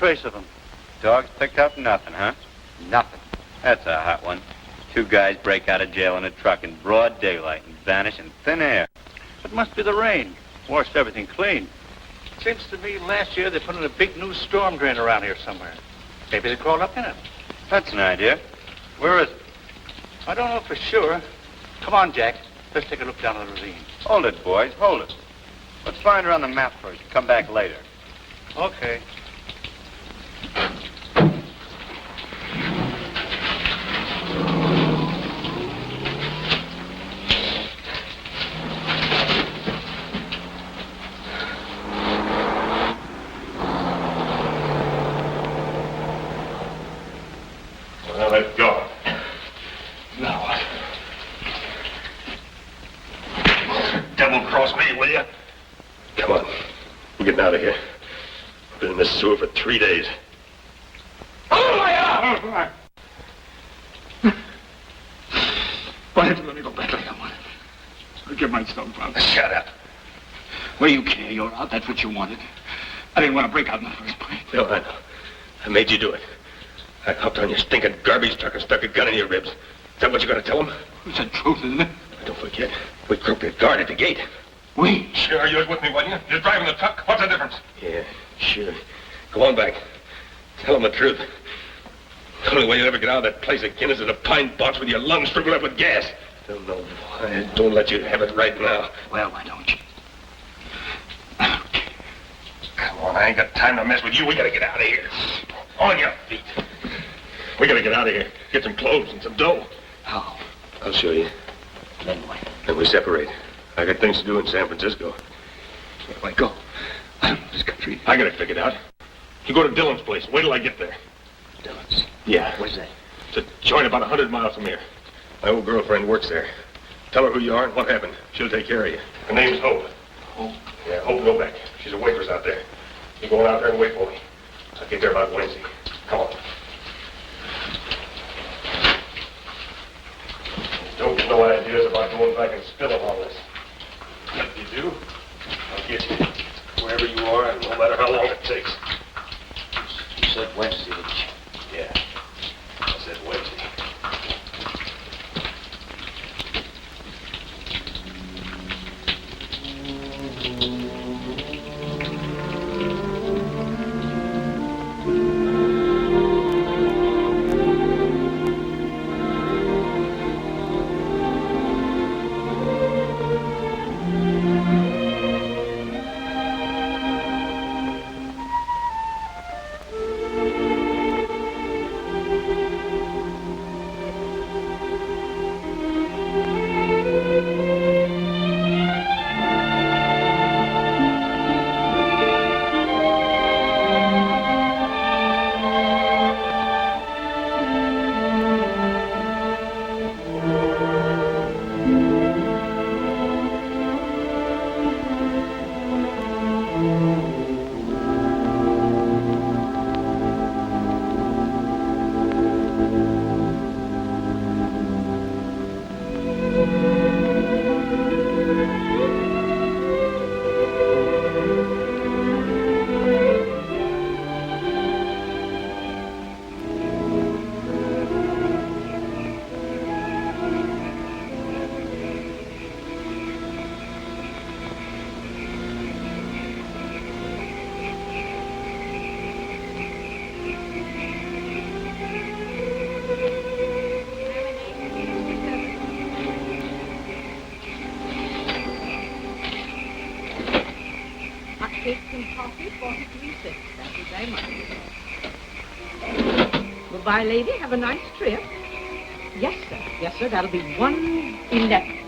trace of him. Dogs picked up nothing, huh? Nothing. That's a hot one. 2 guys break out of jail in a truck in broad daylight and vanish in thin air. It must be the rain. Washed everything clean. Seems to me last year they put in a big new storm drain around here somewhere. Maybe they crawled up in it. That's an idea. Where is it? I don't know for sure. Come on, Jack. Let's take a look down the ravine. Hold it, boys. Hold it. Let's find her on the map first. Come back later. Okay. Well, let go. Now what? Double-cross me, will you? Come on. We're getting out of here. Been in this sewer for 3 days. Why did you let me go back like I wanted? I'll get myself out. Shut up. Well, you care. You're out. That's what you wanted. I didn't want to break out in the first place. No, I know. I made you do it. I hopped on your stinking garbage truck and stuck a gun in your ribs. Is that what you got to tell them? It's the truth, isn't it? Don't forget, we croaked a guard at the gate. We? Sure, you was with me, wasn't you? You're driving the truck. What's the difference? Yeah, sure. Go on back. Tell them the truth. The only way you'll ever get out of that place again is in a pine box with your lungs shriveled up with gas. Don't know why. Don't let you have it right now. Well, why don't you? Come on, I ain't got time to mess with you. We gotta get out of here. On your feet. We gotta get out of here. Get some clothes and some dough. How? I'll show you. Then what? Then we separate. I got things to do in San Francisco. Where do I go? I don't know this country. I got it figured out. You go to Dillon's place. Wait till I get there. Dillon's? Yeah. Where's that? It's a joint about 100 miles from here. My old girlfriend works there. Tell her who you are and what happened. She'll take care of you. Her name's Hope. Hope? Yeah, Hope Novak. She's a waitress out there. You go on out there and wait for me. I'll get there about Wednesday. Come on. Don't get no ideas about going back and spilling all this. If you do, I'll get you. Wherever you are, and no matter how long it takes. You said Wednesday, didn't you? Yeah, I said Wednesday. Goodbye, lady. Have a nice trip. Yes, sir. Yes, sir. That'll be 111.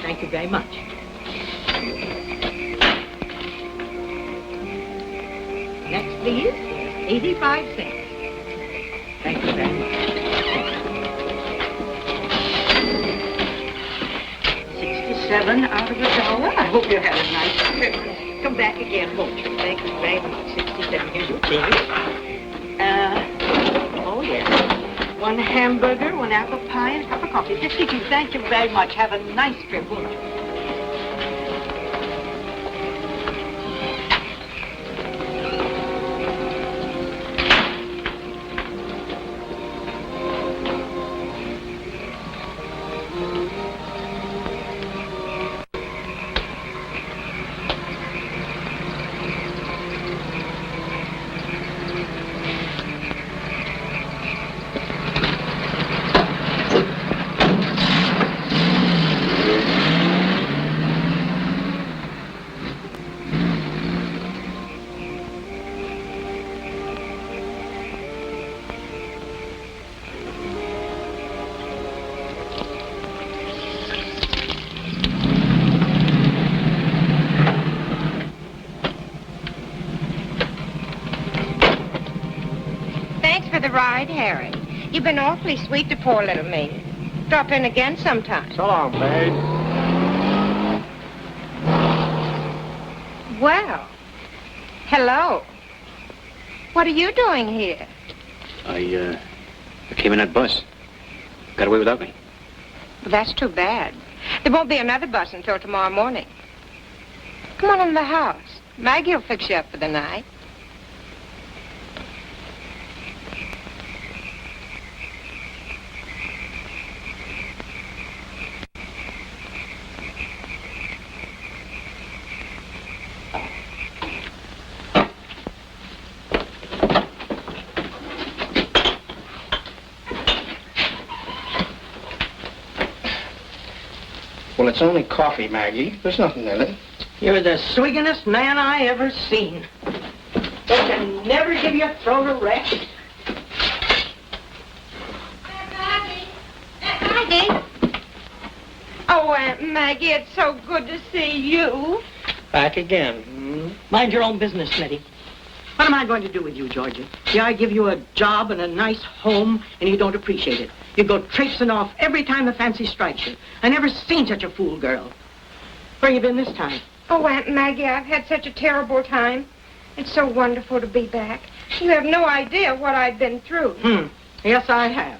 Thank you very much. Next, please. 85 cents. Thank you very much. 67 out of $1. I hope you had a nice trip. Come back again, won't you? Thank you very much. 67. Here's your change. Oh, yes. 1 hamburger, 1 apple pie, and a cup of coffee. 62. Thank you very much. Have a nice trip, won't you? right, Harry. You've been awfully sweet to poor little me. Drop in again sometime. So long, babe. Well, hello. What are you doing here? I came in that bus. Got away without me. Well, that's too bad. There won't be another bus until tomorrow morning. Come on in the house. Maggie will fix you up for the night. Well, it's only coffee, Maggie. There's nothing in it. You're the swigginest man I ever seen. They can never give your throat a rest. Maggie. Oh, Aunt Maggie, it's so good to see you. Back again. Mind your own business, Smitty. What am I going to do with you, Georgie? Yeah, I give you a job and a nice home, and you don't appreciate it. You go traipsing off every time the fancy strikes you. I never seen such a fool girl. Where you been this time? Oh, Aunt Maggie, I've had such a terrible time. It's so wonderful to be back. You have no idea what I've been through. Yes, I have.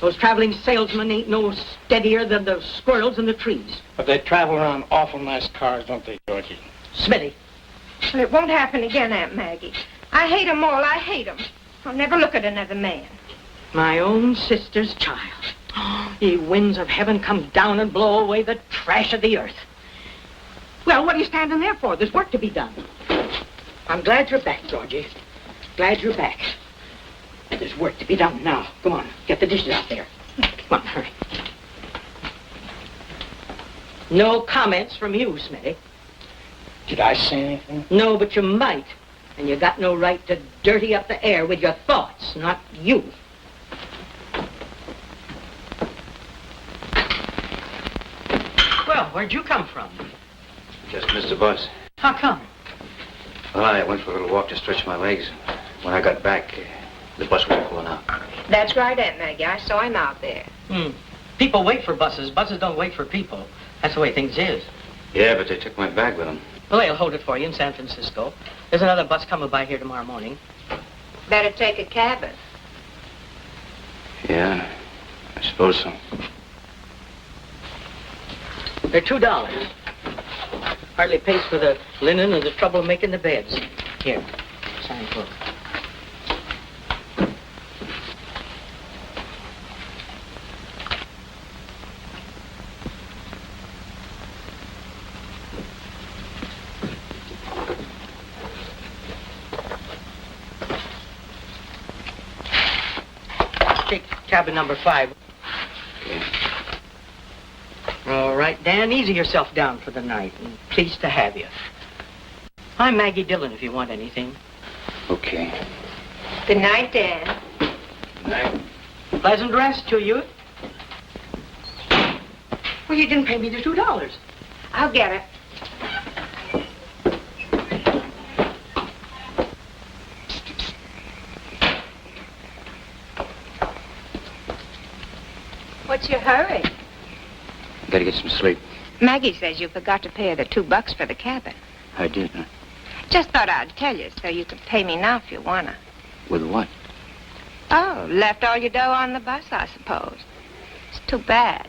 Those traveling salesmen ain't no steadier than the squirrels in the trees. But they travel around awful nice cars, don't they, Georgie? Smitty. Well, it won't happen again, Aunt Maggie. I hate 'em all. I hate 'em. I'll never look at another man. My own sister's child. Ye winds of heaven, come down and blow away the trash of the earth. Well, what are you standing there for? There's work to be done. I'm glad you're back, Georgie. Glad you're back. And there's work to be done now. Come on, get the dishes out there. Come on, hurry. No comments from you, Smitty. Did I say anything? No, but you might. And you got no right to dirty up the air with your thoughts, not you. Well, where'd you come from? Just missed the bus. How come? Well, I went for a little walk to stretch my legs. When I got back, the bus was pulling out. That's right, Aunt Maggie. I saw him out there. People wait for buses. Buses don't wait for people. That's the way things is. Yeah, but they took my bag with them. Well, they'll hold it for you in San Francisco. There's another bus coming by here tomorrow morning. Better take a cabin. Yeah, I suppose so. They're $2. Hardly pays for the linen and the trouble making the beds. Here, sign book. Take cabin number 5. Okay. All right, Dan, easy yourself down for the night. And pleased to have you. I'm Maggie Dillon if you want anything. Okay. Good night, Dan. Good night. Pleasant rest to you. Well, you didn't pay me the $2. I'll get it. What's your hurry? Gotta get some sleep. Maggie says you forgot to pay her the $2 for the cabin. I did, huh? Just thought I'd tell you so you could pay me now if you wanna. With what? Oh, left all your dough on the bus, I suppose. It's too bad.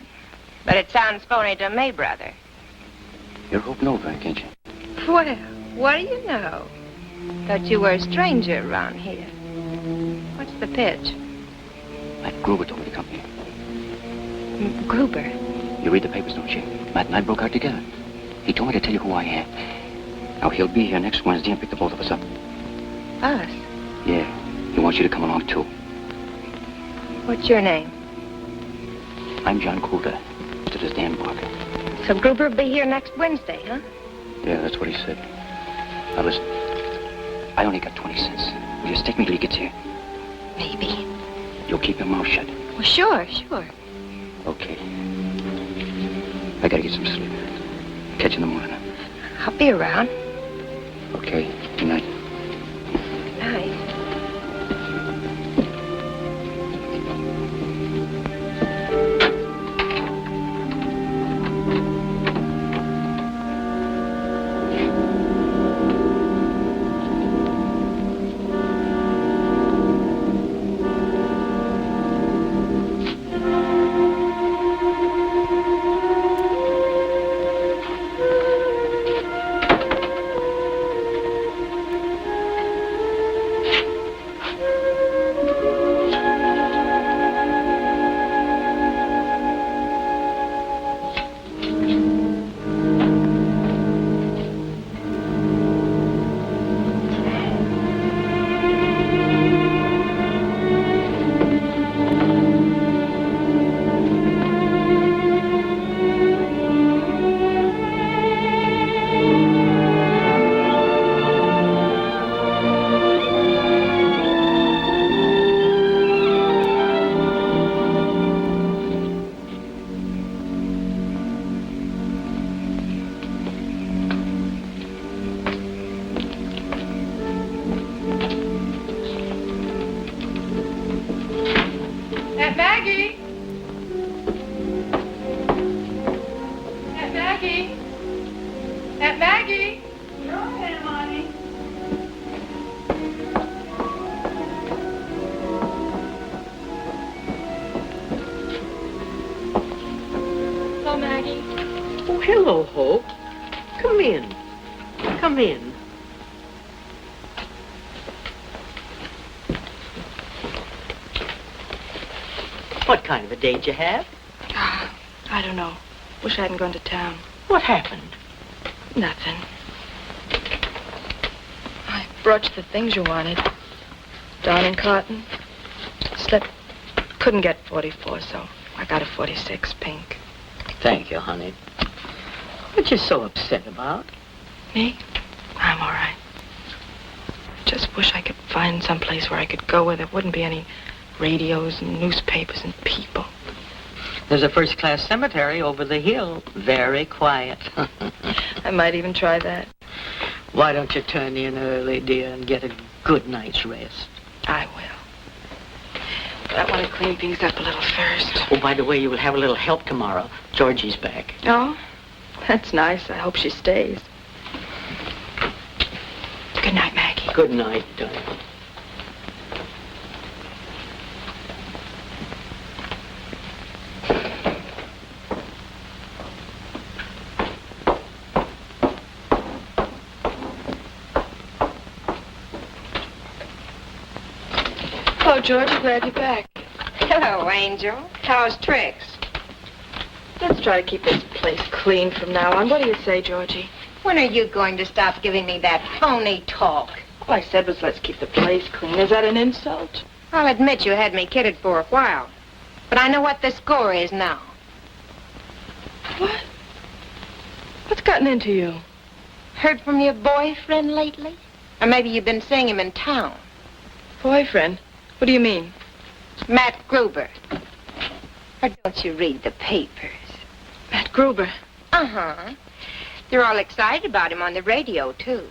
But it sounds phony to me, brother. You're hoping over, ain't you? Well, what do you know? Thought you were a stranger around here. What's the pitch? Matt Gruber told me to come here. Gruber. You read the papers, don't you? Matt and I broke out together. He told me to tell you who I am. Now, he'll be here next Wednesday and pick the both of us up. Us? Yeah. He wants you to come along, too. What's your name? I'm John Coulter. To this Dan Barker. So Gruber will be here next Wednesday, huh? Yeah, that's what he said. Now, listen. I only got 20 cents. Will you stick me till he gets here? Maybe. You'll keep your mouth shut. Well, sure, sure. Okay. I gotta get some sleep. Catch you in the morning. I'll be around. Okay. Good night. Night. Maggie? Aunt Maggie? Go ahead, Monty. Hello, Maggie. Oh, hello, Hope. Come in. Come in. What kind of a date you have? I don't know. Wish I hadn't gone to town. What happened? Nothing. I brought you the things you wanted. Darning cotton. Slip. Couldn't get 44, so I got a 46 pink. Thank you, honey. What you so upset about? Me? I'm all right. Just wish I could find some place where I could go where there wouldn't be any radios and newspapers and people. There's a first-class cemetery over the hill. Very quiet. I might even try that. Why don't you turn in early, dear, and get a good night's rest? I will. But I want to clean things up a little first. Oh, by the way, you will have a little help tomorrow. Georgie's back. Oh? That's nice. I hope she stays. Good night, Maggie. Good night, darling. Hello, George. Glad you're back. Hello, Angel. How's tricks? Let's try to keep this place clean from now on. What do you say, Georgie? When are you going to stop giving me that phony talk? All I said was let's keep the place clean. Is that an insult? I'll admit you had me kidded for a while. But I know what the score is now. What? What's gotten into you? Heard from your boyfriend lately? Or maybe you've been seeing him in town. Boyfriend? What do you mean? Matt Gruber. Or don't you read the papers? Matt Gruber. Uh-huh. They're all excited about him on the radio, too.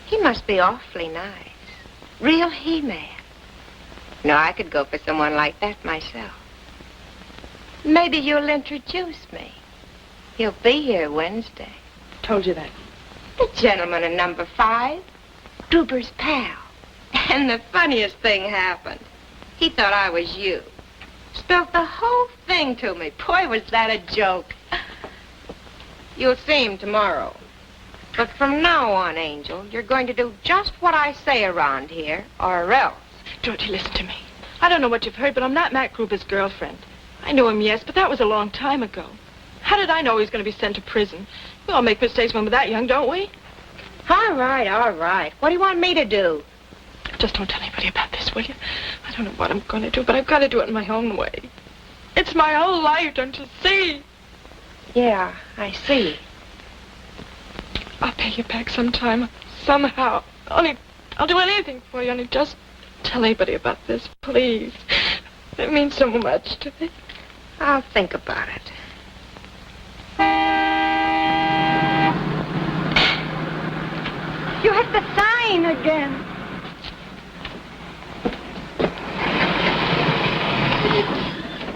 He must be awfully nice. Real he-man. No, I could go for someone like that myself. Maybe you'll introduce me. He'll be here Wednesday. Told you that. The gentleman in number 5, Gruber's pal. And the funniest thing happened. He thought I was you. Spelled the whole thing to me. Boy, was that a joke. You'll see him tomorrow. But from now on, Angel, you're going to do just what I say around here, or else. Georgie, listen to me. I don't know what you've heard, but I'm not Matt Gruber's girlfriend. I knew him, yes, but that was a long time ago. How did I know he was going to be sent to prison? We all make mistakes when we're that young, don't we? All right, all right. What do you want me to do? Just don't tell anybody about this, will you? I don't know what I'm going to do, but I've got to do it in my own way. It's my whole life, don't you see? Yeah, I see. I'll pay you back sometime, somehow. I'll do anything for you, only just tell anybody about this, please. It means so much to me. I'll think about it. You hit the sign again.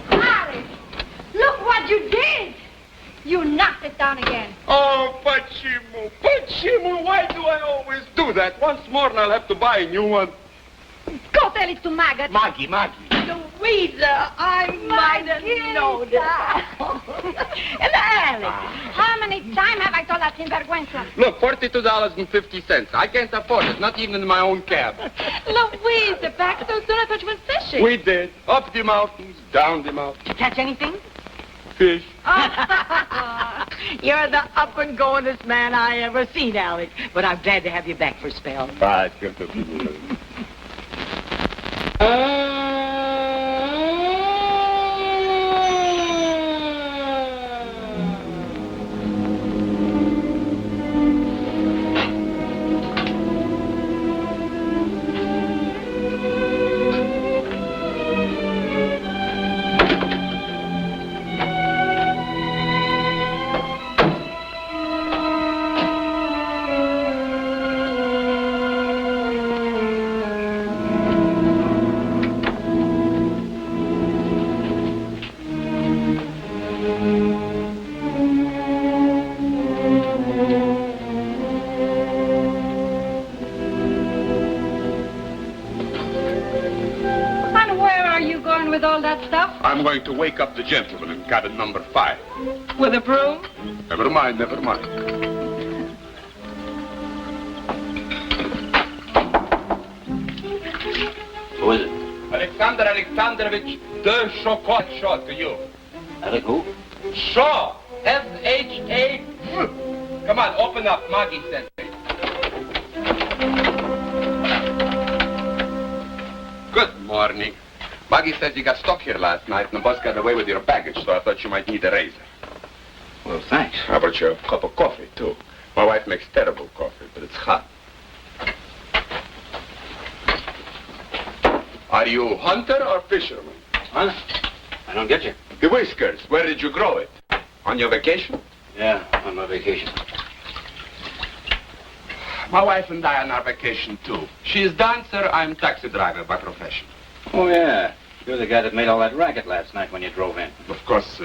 Harry, look what you did. You knocked it down again. Oh, Pachimo, why do I always do that? Once more and I'll have to buy a new one. Go tell it to Maggot. Maggie. Louisa, I might have known that. And Alex, how many times have I told that sinvergüenza? Look, $42.50. I can't afford it, not even in my own cab. Louisa, back so soon. I thought you went fishing. We did. Up the mountains, down the mountains. Catch anything? Fish. You're the up-and-goingest man I ever seen, Alex. But I'm glad to have you back for a spell. Right, good to see you. stuff? I'm going to wake up the gentleman in cabin number 5. With a broom? Never mind, never mind. Who is it? Alexander Alexandrovich de Chocolat Shaw to you. Alec who? Shaw. S-H-A. Come on, open up. Maggie sent me. Good morning. Maggie says you got stuck here last night and the bus got away with your baggage, so I thought you might need a razor. Well, thanks. How about your cup of coffee, too? My wife makes terrible coffee, but it's hot. Are you hunter or fisherman? Huh? I don't get you. The whiskers, where did you grow it? On your vacation? Yeah, on my vacation. My wife and I are on our vacation, too. She is dancer, I'm taxi driver by profession. Oh, yeah. You're the guy that made all that racket last night when you drove in. Of course,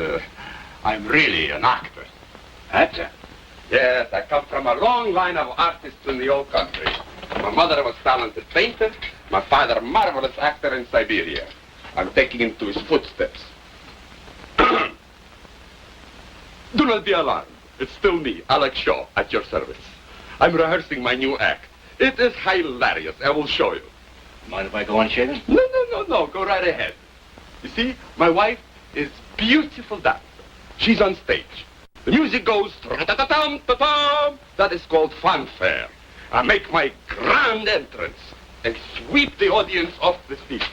I'm really an actor. Actor? Yes, I come from a long line of artists in the old country. My mother was talented painter, my father a marvelous actor in Siberia. I'm taking him to his footsteps. Do not be alarmed. It's still me, Alex Shaw, at your service. I'm rehearsing my new act. It is hilarious. I will show you. Mind if I go on shaving? No. Go right ahead. You see, my wife is beautiful dancer. She's on stage. The music goes ta-ta-ta-tum, ta-tum. That is called fanfare. I make my grand entrance and sweep the audience off the feet.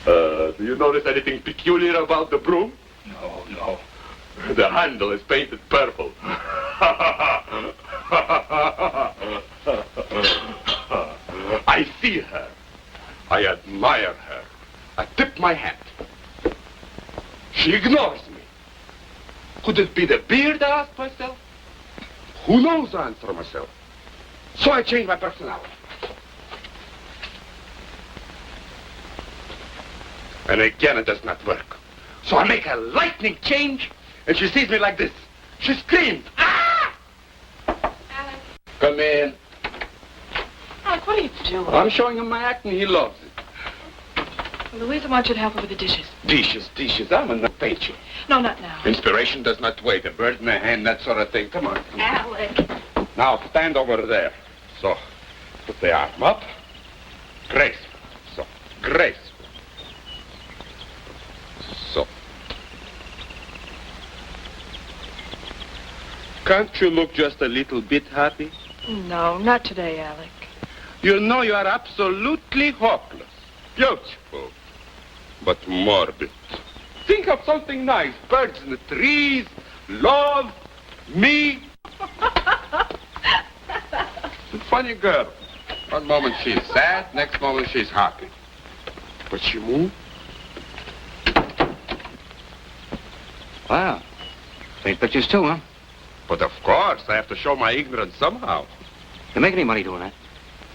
Do you notice anything peculiar about the broom? No. The handle is painted purple. I see her. I admire her. I tip my hat. She ignores me. Could it be the beard, I ask myself? Who knows, I answer myself. So I change my personality. And again, it does not work. So I make a lightning change, and she sees me like this. She screams, "Ah!" Alec. Come in. Alec, what are you doing? I'm showing him my act, and he loves it. Louisa wants you to help her with the dishes. Dishes. I'm a painter. No, not now. Inspiration does not wait. A bird in the hand, that sort of thing. Come on. Alec. Now, stand over there. So, put the arm up. Graceful. So, graceful. So. Can't you look just a little bit happy? No, not today, Alec. You know you are absolutely hopeless. Beautiful. But morbid. Think of something nice. Birds in the trees, love, me. Funny girl. One moment she's sad, next moment she's happy. But she moves. Wow. Paint pictures too, huh? But of course, I have to show my ignorance somehow. You make any money doing that?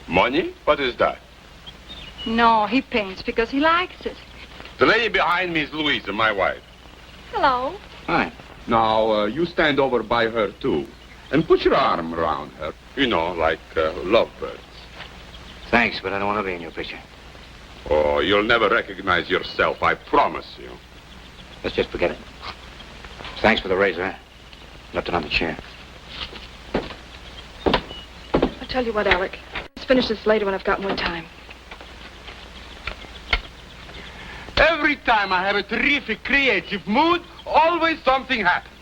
Money? What is that? No, he paints because he likes it. The lady behind me is Louisa, my wife. Hello. Hi. Now, you stand over by her, too. And put your arm around her. You know, like lovebirds. Thanks, but I don't want to be in your picture. Oh, you'll never recognize yourself, I promise you. Let's just forget it. Thanks for the razor, huh? Left it on the chair. I'll tell you what, Alec. Let's finish this later when I've got more time. Every time I have a terrific creative mood, always something happens.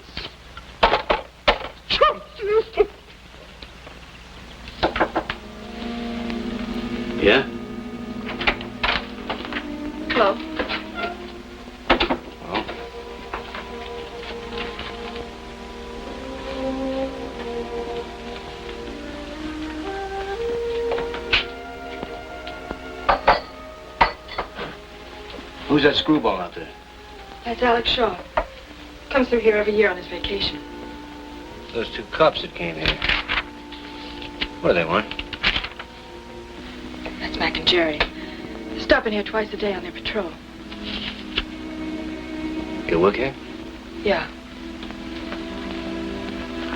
Yeah? Hello. Oh. Who's that screwball out there? That's Alex Shaw. Comes through here every year on his vacation. Those two cops that came here. What do they want? That's Mac and Jerry. They stop in here twice a day on their patrol. You work here? Yeah.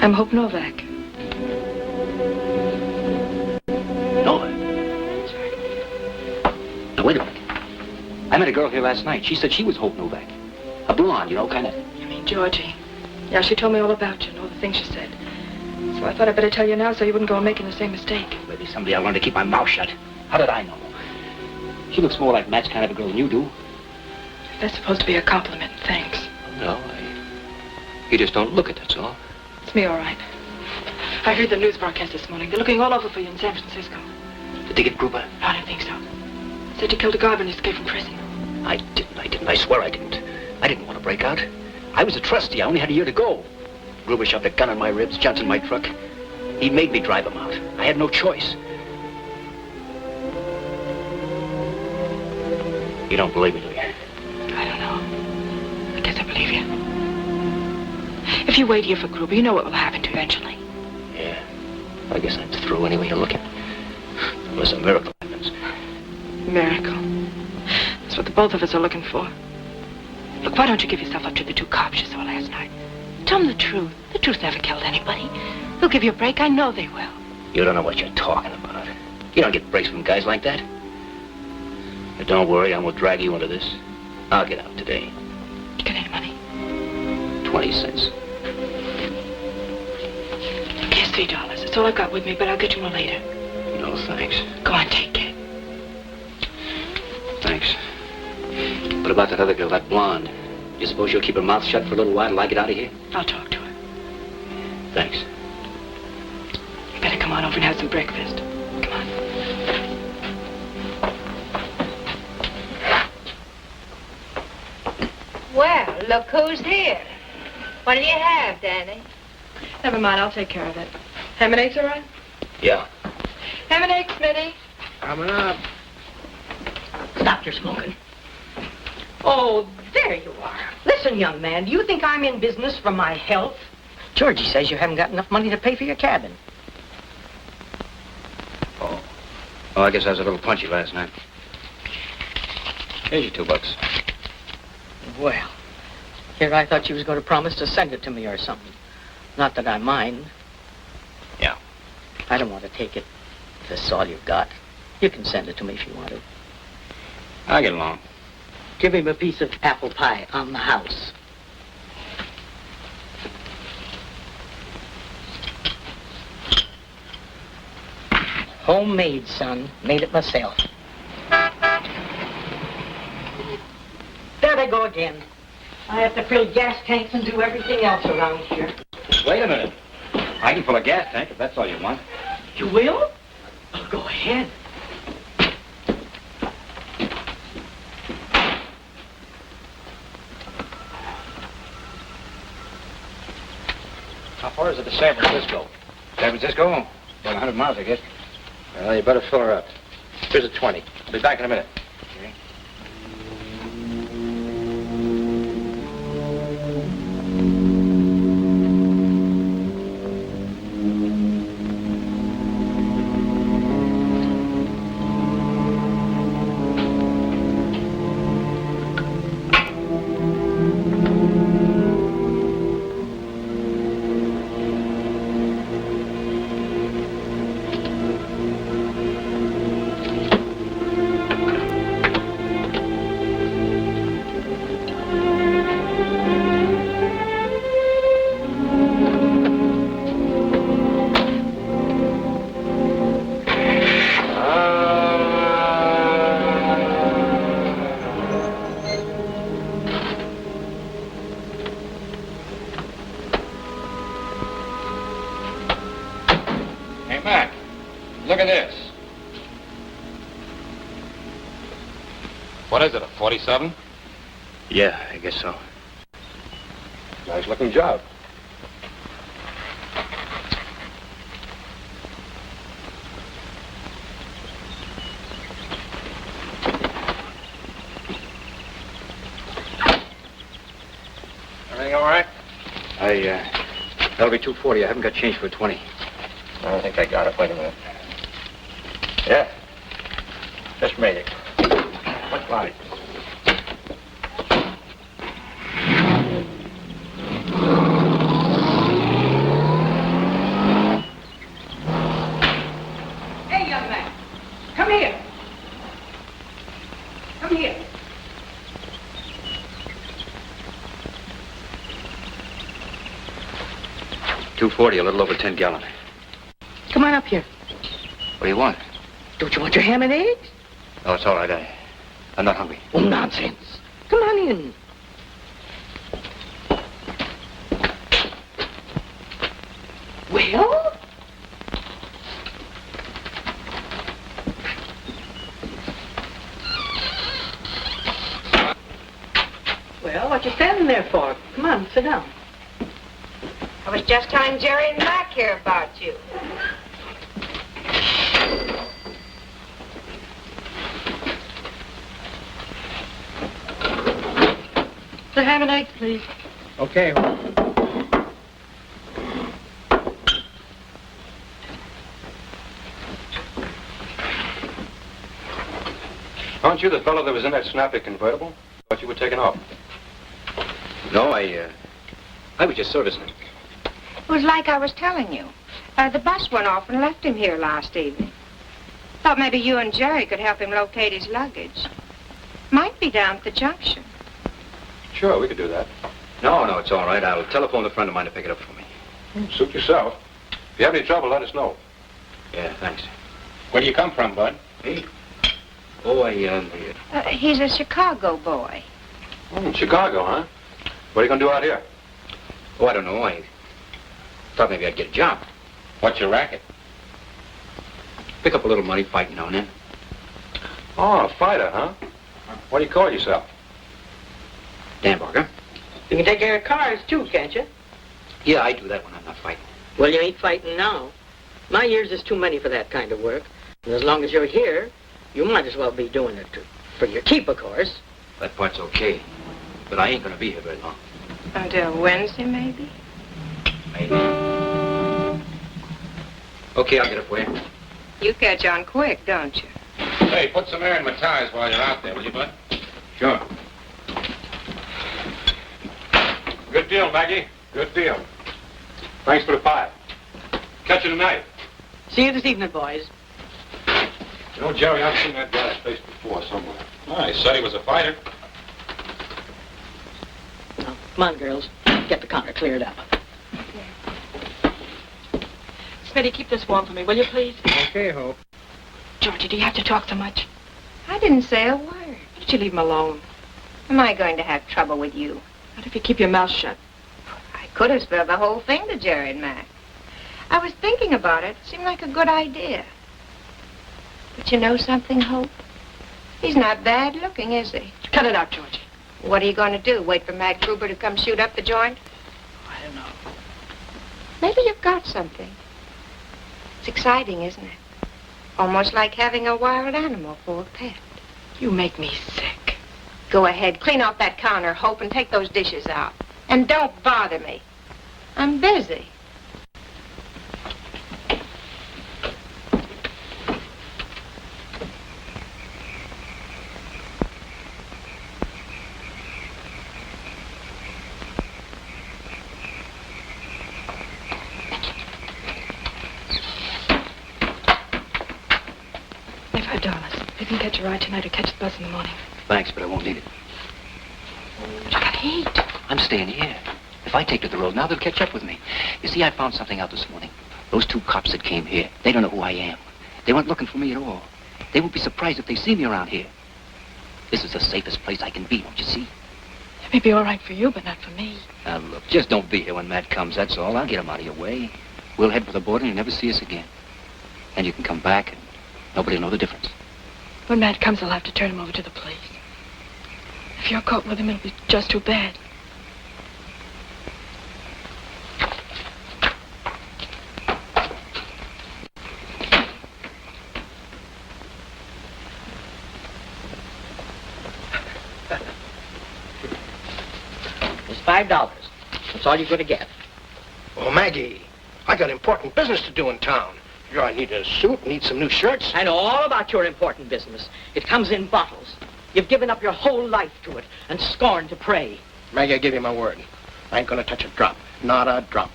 I'm Hope Novak. Novak? That's right. Now, wait a minute. I met a girl here last night. She said she was Hope Novak. A blonde, you know, kind of. You mean Georgie? Yeah, she told me all about you and all the things she said. So I thought I'd better tell you now so you wouldn't go on making the same mistake. Maybe someday I'll learn to keep my mouth shut. How did I know? She looks more like Matt's kind of a girl than you do. That's supposed to be a compliment. Thanks. No, you just don't look it, that's all. It's me, all right. I heard the news broadcast this morning. They're looking all over for you in San Francisco. Did they get Gruber? No, I don't think so. Said you killed a guard when you escaped from prison. I didn't. I swear I didn't. I didn't want to break out. I was a trustee. I only had a year to go. Gruber shoved a gun in my ribs, jumped in my truck. He made me drive him out. I had no choice. You don't believe me, do you? I don't know. I guess I believe you. If you wait here for Gruber, you know what will happen to you eventually. Yeah. I guess I'm through any way you look at it. Unless a miracle happens. Miracle. That's what the both of us are looking for. Look, why don't you give yourself up to the two cops you saw last night? Tell them the truth. The truth never killed anybody. They'll give you a break. I know they will. You don't know what you're talking about. You don't get breaks from guys like that. But don't worry, I won't drag you into this. I'll get out today. You got any money? 20 cents. Here's $3. That's all I've got with me, but I'll get you more later. No, thanks. Go on, take it. Thanks. What about that other girl, that blonde? You suppose she'll keep her mouth shut for a little while till I get out of here? I'll talk to her. Thanks. You better come on over and have some breakfast. Come on. Well, look who's here. What'll you have, Danny? Never mind, I'll take care of it. Ham and eggs, all right? Yeah. Ham and eggs, Smitty. Coming up. Stop your smoking. Oh, there you are. Listen, young man, do you think I'm in business for my health? Georgie says you haven't got enough money to pay for your cabin. Oh, I guess I was a little punchy last night. Here's your $2. Well, here I thought you was going to promise to send it to me or something. Not that I mind. Yeah. I don't want to take it if this is all you've got. You can send it to me if you want to. I'll get along. Give him a piece of apple pie on the house. Homemade, son. Made it myself. There they go again. I have to fill gas tanks and do everything else around here. Wait a minute. I can fill a gas tank if that's all you want. You will? Well, go ahead. How far is it to San Francisco? San Francisco? About 100 miles, I guess. Well, you better fill her up. Here's a 20. I'll be back in a minute. Okay. What is it, a 47? Yeah, I guess so. Nice looking job. Everything all right? That'll be $2.40. I haven't got change for 20. I think I got it. Wait a minute. Yeah. Just made it. What light? Hey, young man. Come here. 240, a little over 10 gallon. Come on up here. What do you want? Don't you want your ham and eggs? Oh, it's all right. I'm not hungry. Oh, nonsense. Come on in. Well? Well, what you standing there for? Come on, sit down. I was just telling Jerry and Mac here about you. The ham and eggs, please. Okay. Aren't you the fellow that was in that snappy convertible? Thought you were taking off. No, I was just servicing it. It was like I was telling you. The bus went off and left him here last evening. Thought maybe you and Jerry could help him locate his luggage. Might be down at the junction. Sure, we could do that. No, it's all right. I'll telephone a friend of mine to pick it up for me. Suit yourself. If you have any trouble, let us know. Yeah, thanks. Where do you come from, Bud? Me? Oh, He's a Chicago boy. Chicago, huh? What are you going to do out here? Oh, I don't know. I thought maybe I'd get a job. What's your racket? Pick up a little money fighting now and then. Oh, a fighter, huh? What do you call yourself? Dan Barker. You can take care of cars, too, can't you? Yeah, I do that when I'm not fighting. Well, you ain't fighting now. My years is too many for that kind of work. And as long as you're here, you might as well be doing it for your keep, of course. That part's okay. But I ain't gonna be here very long. Until Wednesday, maybe? Maybe. Okay, I'll get it for you. You catch on quick, don't you? Hey, put some air in my tires while you're out there, will you, Bud? Sure. Good deal, Maggie. Good deal. Thanks for the pie. Catch you tonight. See you this evening, boys. You know, Jerry, I've seen that guy's face before somewhere. Oh, he said he was a fighter. Now, come on, girls. Get the counter cleared up. Smitty, keep this warm for me, will you, please? Okay, Hope. Georgie, do you have to talk so much? I didn't say a word. Why don't you leave him alone? Am I going to have trouble with you? What if you keep your mouth shut? I could have spilled the whole thing to Jerry and Mac. I was thinking about it. It seemed like a good idea. But you know something, Hope? He's not bad looking, is he? Cut it out, Georgie. What are you going to do? Wait for Matt Gruber to come shoot up the joint? I don't know. Maybe you've got something. It's exciting, isn't it? Almost like having a wild animal for a pet. You make me sick. Go ahead, clean off that counter, Hope, and take those dishes out. And don't bother me. I'm busy. $5. You can catch a ride tonight or catch the bus in the morning. Thanks, but I won't need it. But you gotta eat. I'm staying here. If I take to the road now, they'll catch up with me. You see, I found something out this morning. Those two cops that came here, they don't know who I am. They weren't looking for me at all. They won't be surprised if they see me around here. This is the safest place I can be, don't you see? It may be all right for you, but not for me. Now, look, just don't be here when Matt comes, that's all. I'll get him out of your way. We'll head for the border and you'll never see us again. Then you can come back and nobody will know the difference. When Matt comes, I'll have to turn him over to the police. If you're caught with him, it'll be just too bad. It's $5. That's all you're going to get. Oh, Maggie, I got important business to do in town. I need a suit, need some new shirts. I know all about your important business. It comes in bottles. You've given up your whole life to it and scorned to pray. Maggie, I give you my word. I ain't gonna touch a drop. Not a drop.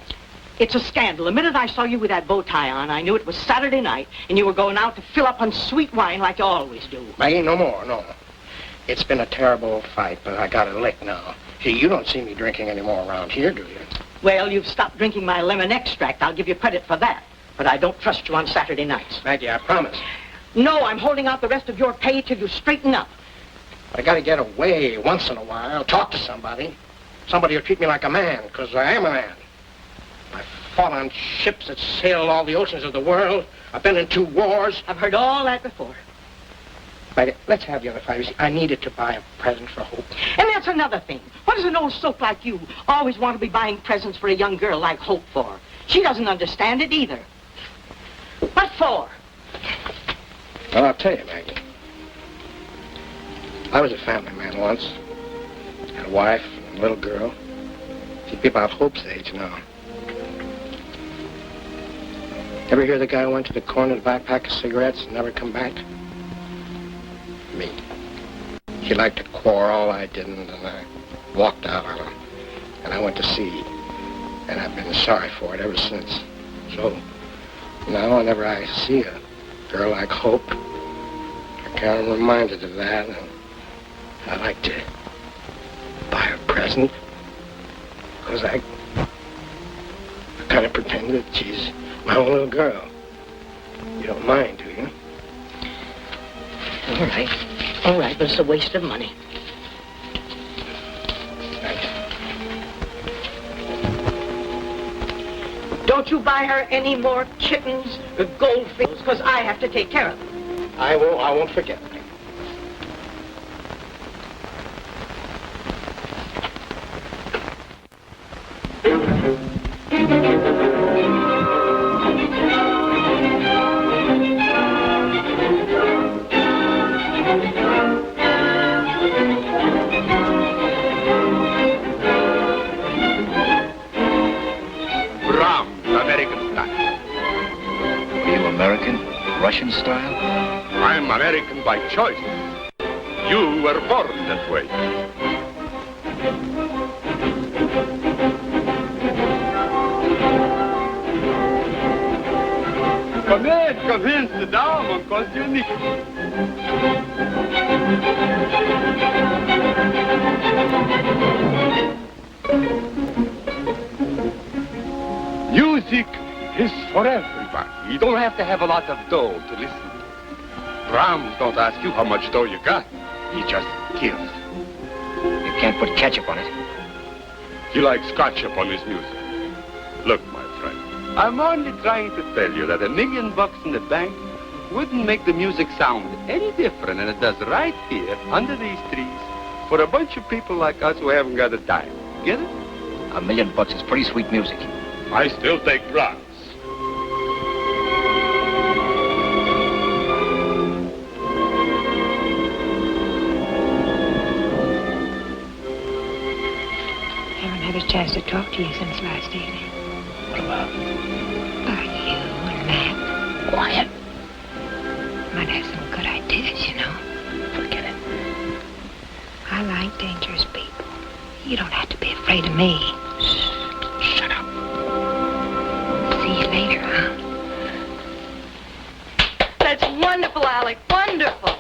It's a scandal. The minute I saw you with that bow tie on, I knew it was Saturday night, and you were going out to fill up on sweet wine like you always do. Maggie, no more, no. It's been a terrible fight, but I got a lick now. See, you don't see me drinking anymore around here, do you? Well, you've stopped drinking my lemon extract. I'll give you credit for that. But I don't trust you on Saturday nights. Maggie, I promise. No, I'm holding out the rest of your pay till you straighten up. I gotta get away once in a while, talk to somebody. Somebody who'll treat me like a man, because I am a man. I've fought on ships that sailed all the oceans of the world. I've been in 2 wars. I've heard all that before. Maggie, let's have the other 5. You see, I needed to buy a present for Hope. And that's another thing. What does an old soak like you always want to be buying presents for a young girl like Hope for? She doesn't understand it either. What for? Well, I'll tell you, Maggie. I was a family man once. Had a wife and a little girl. She'd be about Hope's age now. Ever hear the guy who went to the corner to buy a pack of cigarettes and never come back? Me. He liked to quarrel, I didn't, and I walked out on him. And I went to sea. And I've been sorry for it ever since. So, now whenever I see a girl like Hope, I kind of reminded of that, and I like to buy her a present. Because I kind of pretend that she's my own little girl. You don't mind, do you? All right. All right, but it's a waste of money. Don't you buy her any more kittens or goldfish, because I have to take care of them. I won't forget. Russian style? I'm American by choice. You were born that way. Come in, sit down, mon costume. Music is for everybody. You don't have to have a lot of dough to listen. Brahms don't ask you how much dough you got. He just gives. You can't put ketchup on it. He likes ketchup on his music. Look, my friend, I'm only trying to tell you that $1 million in the bank wouldn't make the music sound any different than it does right here, under these trees, for a bunch of people like us who haven't got a dime. Get it? $1 million is pretty sweet music. I still take Brahms. A chance to talk to you since last evening. What about? About you and Matt. Quiet. Might have some good ideas, you know. Forget it. I like dangerous people. You don't have to be afraid of me. Shut up. See you later, huh? That's wonderful, Alec. Wonderful.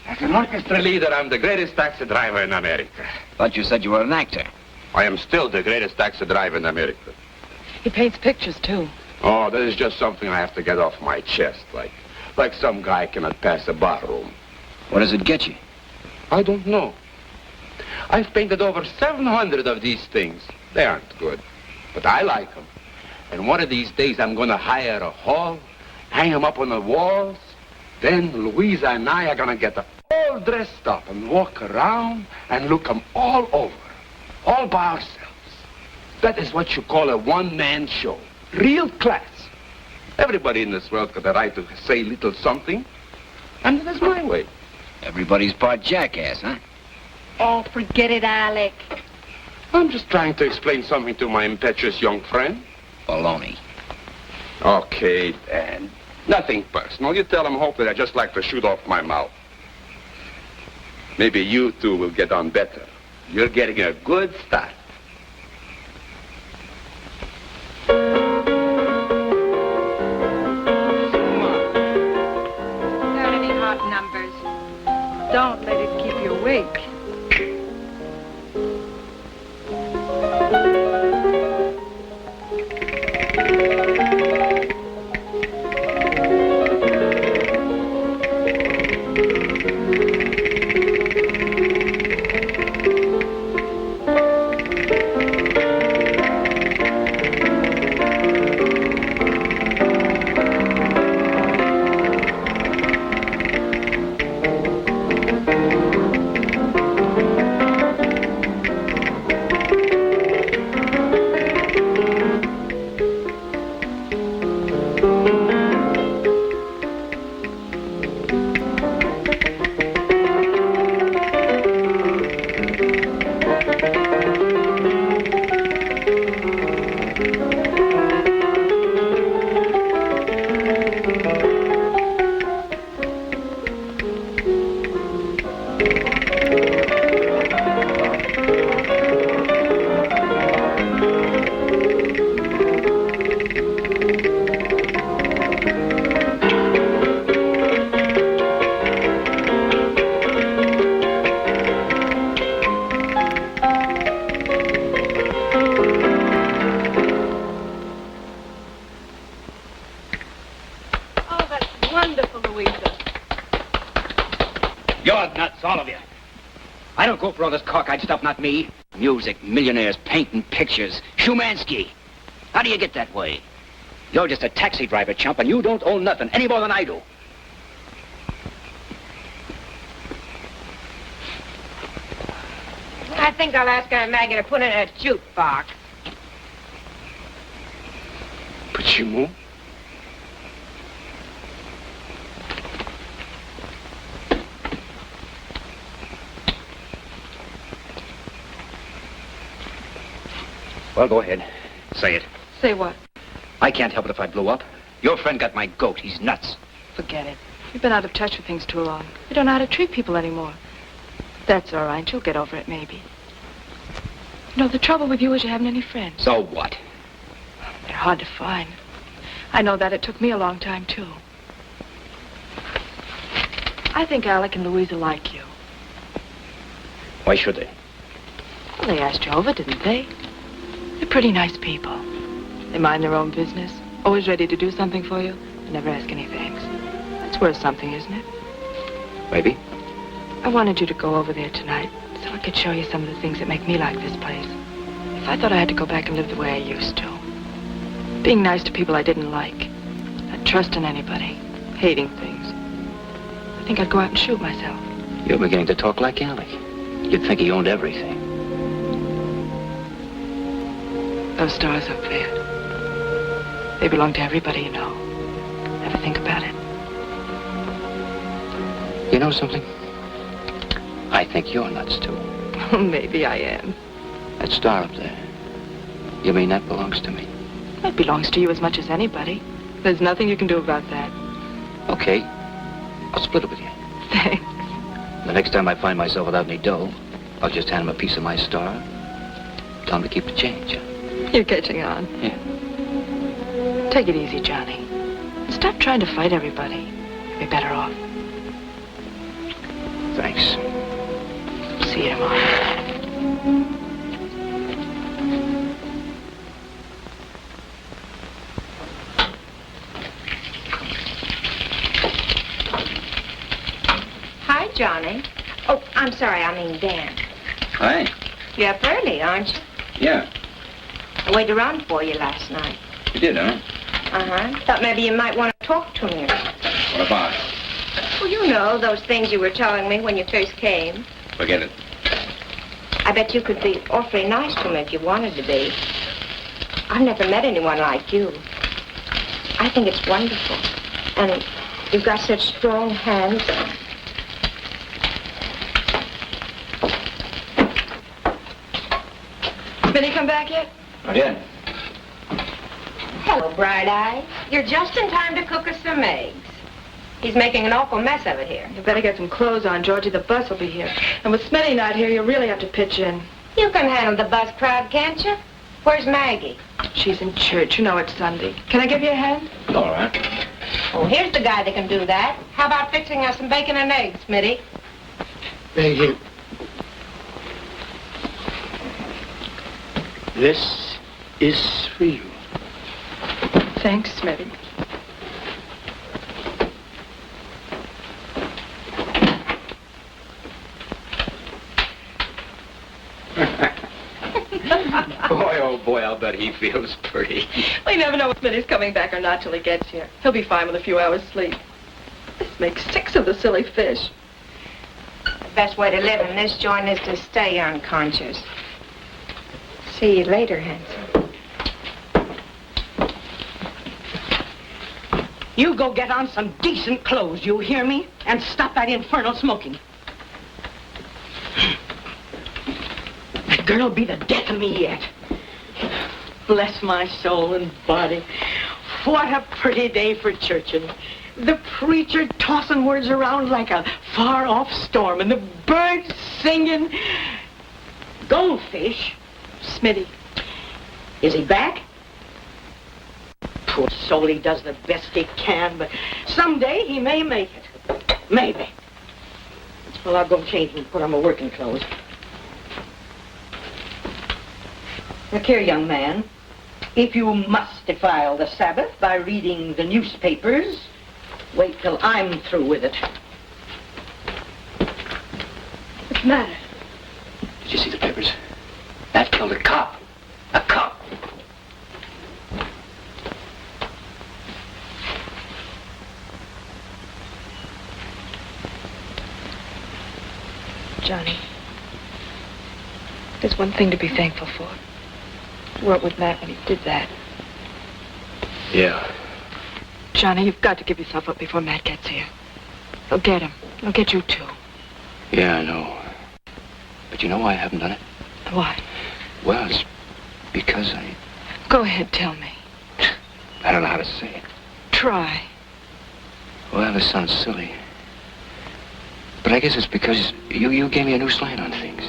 As an orchestra leader, I'm the greatest taxi driver in America. Thought you said you were an actor. I am still the greatest taxi driver in America. He paints pictures, too. Oh, this is just something I have to get off my chest, like some guy cannot pass a barroom. What does it get you? I don't know. I've painted over 700 of these things. They aren't good, but I like them. And one of these days, I'm going to hire a hall, hang them up on the walls. Then Louisa and I are going to get all dressed up and walk around and look them all over, all by ourselves. That is what you call a one-man show. Real class. Everybody in this world got the right to say little something, and that's my way. Everybody's part jackass, huh? Oh, forget it, Alec. I'm just trying to explain something to my impetuous young friend. Baloney. Okay, Dan. Nothing personal. You tell him, Hope, that I just like to shoot off my mouth. Maybe you two will get on better. You're getting a good start. Got any hot numbers? Don't let it keep you awake. don't go for all this cockeyed stuff, not me. Music, millionaires, painting, pictures. Shumansky. How do you get that way? You're just a taxi driver, chump, and you don't own nothing any more than I do. I think I'll ask Aunt Maggie to put in a jukebox. Почему? Well, go ahead. Say it. Say what? I can't help it if I blew up. Your friend got my goat. He's nuts. Forget it. You've been out of touch with things too long. You don't know how to treat people anymore. That's all right. You'll get over it, maybe. You know, the trouble with you is you haven't any friends. So what? They're hard to find. I know that. It took me a long time, too. I think Alec and Louisa like you. Why should they? Well, they asked you over, didn't they? They're pretty nice people. They mind their own business, always ready to do something for you, and never ask any thanks. That's worth something, isn't it? Maybe. I wanted you to go over there tonight so I could show you some of the things that make me like this place. If I thought I had to go back and live the way I used to. Being nice to people I didn't like. Not trusting anybody. Hating things. I think I'd go out and shoot myself. You're beginning to talk like Alec. You'd think he owned everything. Those stars up there. They belong to everybody you know. Never think about it. You know something? I think you're nuts, too. Maybe I am. That star up there. You mean that belongs to me? That belongs to you as much as anybody. There's nothing you can do about that. Okay. I'll split it with you. Thanks. The next time I find myself without any dough, I'll just hand him a piece of my star. Tell him to keep the change. You're catching on. Yeah. Take it easy, Johnny. Stop trying to fight everybody. You'll be better off. Thanks. See you tomorrow. Hi, Johnny. Oh, I'm sorry, I mean Dan. Hi. You're up early, aren't you? Yeah. I waited around for you last night. You did, huh? Uh-huh. Thought maybe you might want to talk to me. What about? Well, you know, those things you were telling me when you first came. Forget it. I bet you could be awfully nice to me if you wanted to be. I've never met anyone like you. I think it's wonderful. And you've got such strong hands. Smitty come back yet? Not yet. Hello, Bright Eyes. You're just in time to cook us some eggs. He's making an awful mess of it here. You better get some clothes on. Georgie, the bus will be here. And with Smitty not here, you really have to pitch in. You can handle the bus crowd, can't you? Where's Maggie? She's in church. You know it's Sunday. Can I give you a hand? All right. Oh, here's the guy that can do that. How about fixing us some bacon and eggs, Smitty? Thank you. This is for you. Thanks, Smitty. Boy, oh boy, I'll bet he feels pretty. We never know if Smitty's coming back or not till he gets here. He'll be fine with a few hours sleep. This makes 6 of the silly fish. The best way to live in this joint is to stay unconscious. See you later, handsome. You go get on some decent clothes, you hear me? And stop that infernal smoking. That girl'll be the death of me yet. Bless my soul and body. What a pretty day for churching. The preacher tossing words around like a far-off storm, and the birds singing. Goldfish? Smitty. Is he back? Poor soul, he does the best he can, but someday he may make it. Maybe. Well, I'll go change and put on my working clothes. Look here, young man. If you must defile the Sabbath by reading the newspapers, wait till I'm through with it. What's the matter? Matt killed a cop. A cop. Johnny, there's one thing to be thankful for. You weren't with Matt when he did that. Yeah. Johnny, you've got to give yourself up before Matt gets here. He'll get him. He'll get you, too. Yeah, I know. But you know why I haven't done it? Why? Well, it's because I... Go ahead, tell me. I don't know how to say it. Try. Well, this sounds silly. But I guess it's because you gave me a new slant on things.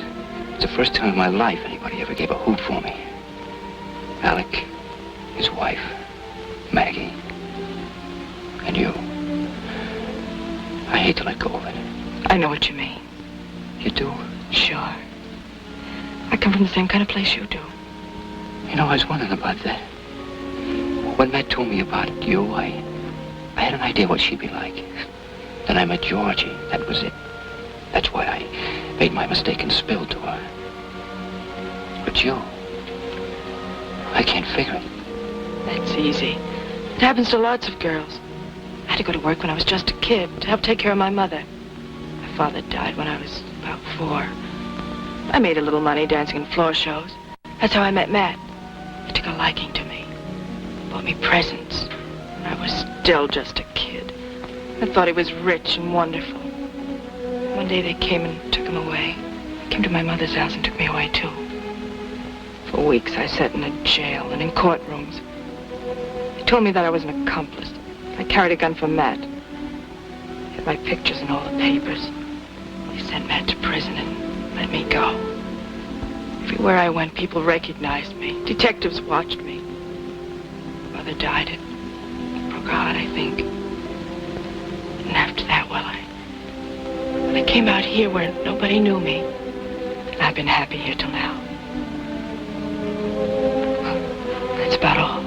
It's the first time in my life anybody ever gave a hoot for me. Alec, his wife, Maggie, and you. I hate to let go of it. I know what you mean. You do? Sure. I come from the same kind of place you do. You know, I was wondering about that. When Matt told me about you, I had an idea what she'd be like. Then I met Georgie. That was it. That's why I made my mistake and spilled to her. But you, I can't figure it. That's easy. It happens to lots of girls. I had to go to work when I was just a kid to help take care of my mother. My father died when I was about 4. I made a little money dancing in floor shows. That's how I met Matt. He took a liking to me. Bought me presents. When I was still just a kid. I thought he was rich and wonderful. One day they came and took him away. Came to my mother's house and took me away, too. For weeks I sat in a jail and in courtrooms. They told me that I was an accomplice. I carried a gun for Matt. Had my pictures in all the papers. They sent Matt to prison and let me go. Everywhere I went, people recognized me. Detectives watched me. Mother died. It broke her heart, I think. And after that, well, I came out here where nobody knew me. And I've been happy here till now. Well, that's about all.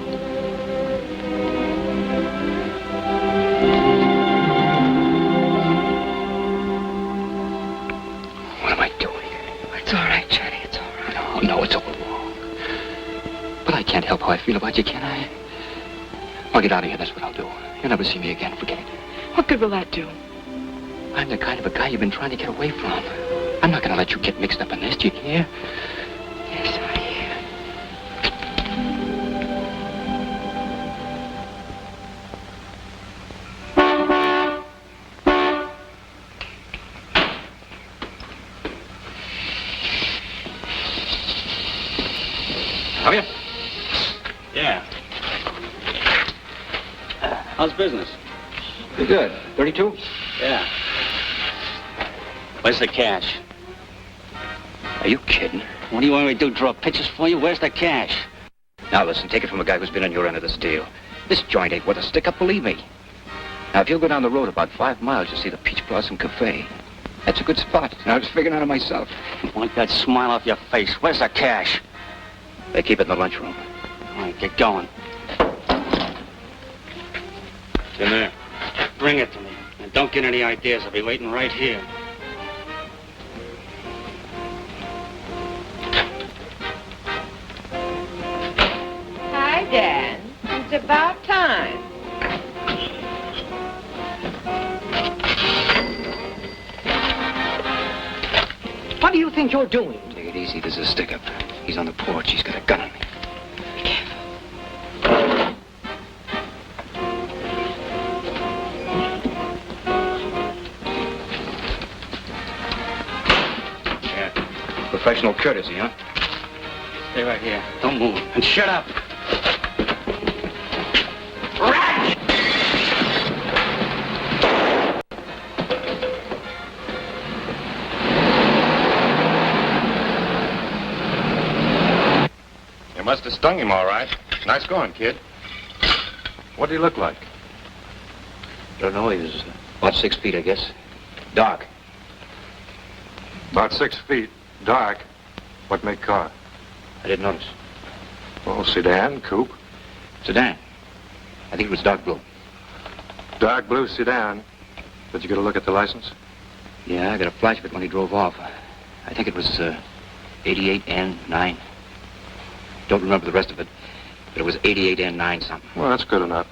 What am I doing? It's all right, Johnny. It's all right. No, it's all wrong. But I can't help how I feel about you, can I? I'll get out of here, that's what I'll do. You'll never see me again, forget it. What good will that do? I'm the kind of a guy you've been trying to get away from. I'm not gonna let you get mixed up in this, do you hear? Yes, I hear. Have you? Yeah. How's business? Pretty good. 32? Yeah. Where's the cash? Are you kidding? What do you want me to do, draw pictures for you? Where's the cash? Now listen, take it from a guy who's been on your end of this deal. This joint ain't worth a stick-up, believe me. Now, if you'll go down the road about 5 miles, you'll see the Peach Blossom Cafe. That's a good spot. I was figuring out it myself. Wipe that smile off your face. Where's the cash? They keep it in the lunchroom. All right, get going. It's in there. Bring it to me. And don't get any ideas. I'll be waiting right here. Hi, Dan. It's about time. What do you think you're doing? Take it easy, there's a stick-up. He's on the porch, he's got a gun on me. Be careful. Yeah. Professional courtesy, huh? Stay right here. Don't move. And shut up. You must have stung him all right. Nice going, kid. What do you look like? Don't know, he's about 6 feet, I guess. Dark. About 6 feet. Dark. What make car? I didn't notice. Oh, sedan, coupe. Sedan. I think it was dark blue. Dark blue sedan. Did you get a look at the license? Yeah, I got a flash of it when he drove off. I think it was 88N9. Don't remember the rest of it, but it was 88N9 something. Well, that's good enough.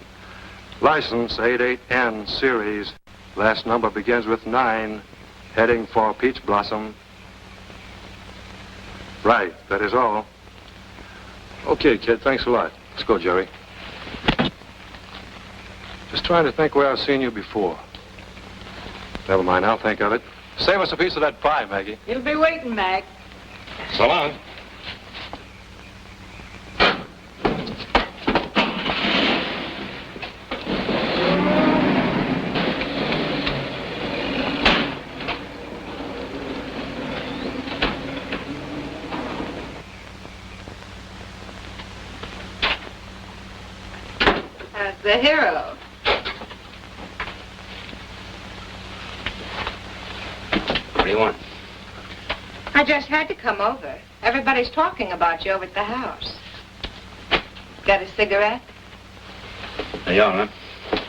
License 88N series. Last number begins with 9, heading for Peach Blossom. Right, that is all. Okay, kid, thanks a lot. Let's go, Jerry. Just trying to think where I've seen you before. Never mind, I'll think of it. Save us a piece of that pie, Maggie. He'll be waiting, Mac. So long. The hero. What do you want? I just had to come over. Everybody's talking about you over at the house. Got a cigarette? There you are, huh?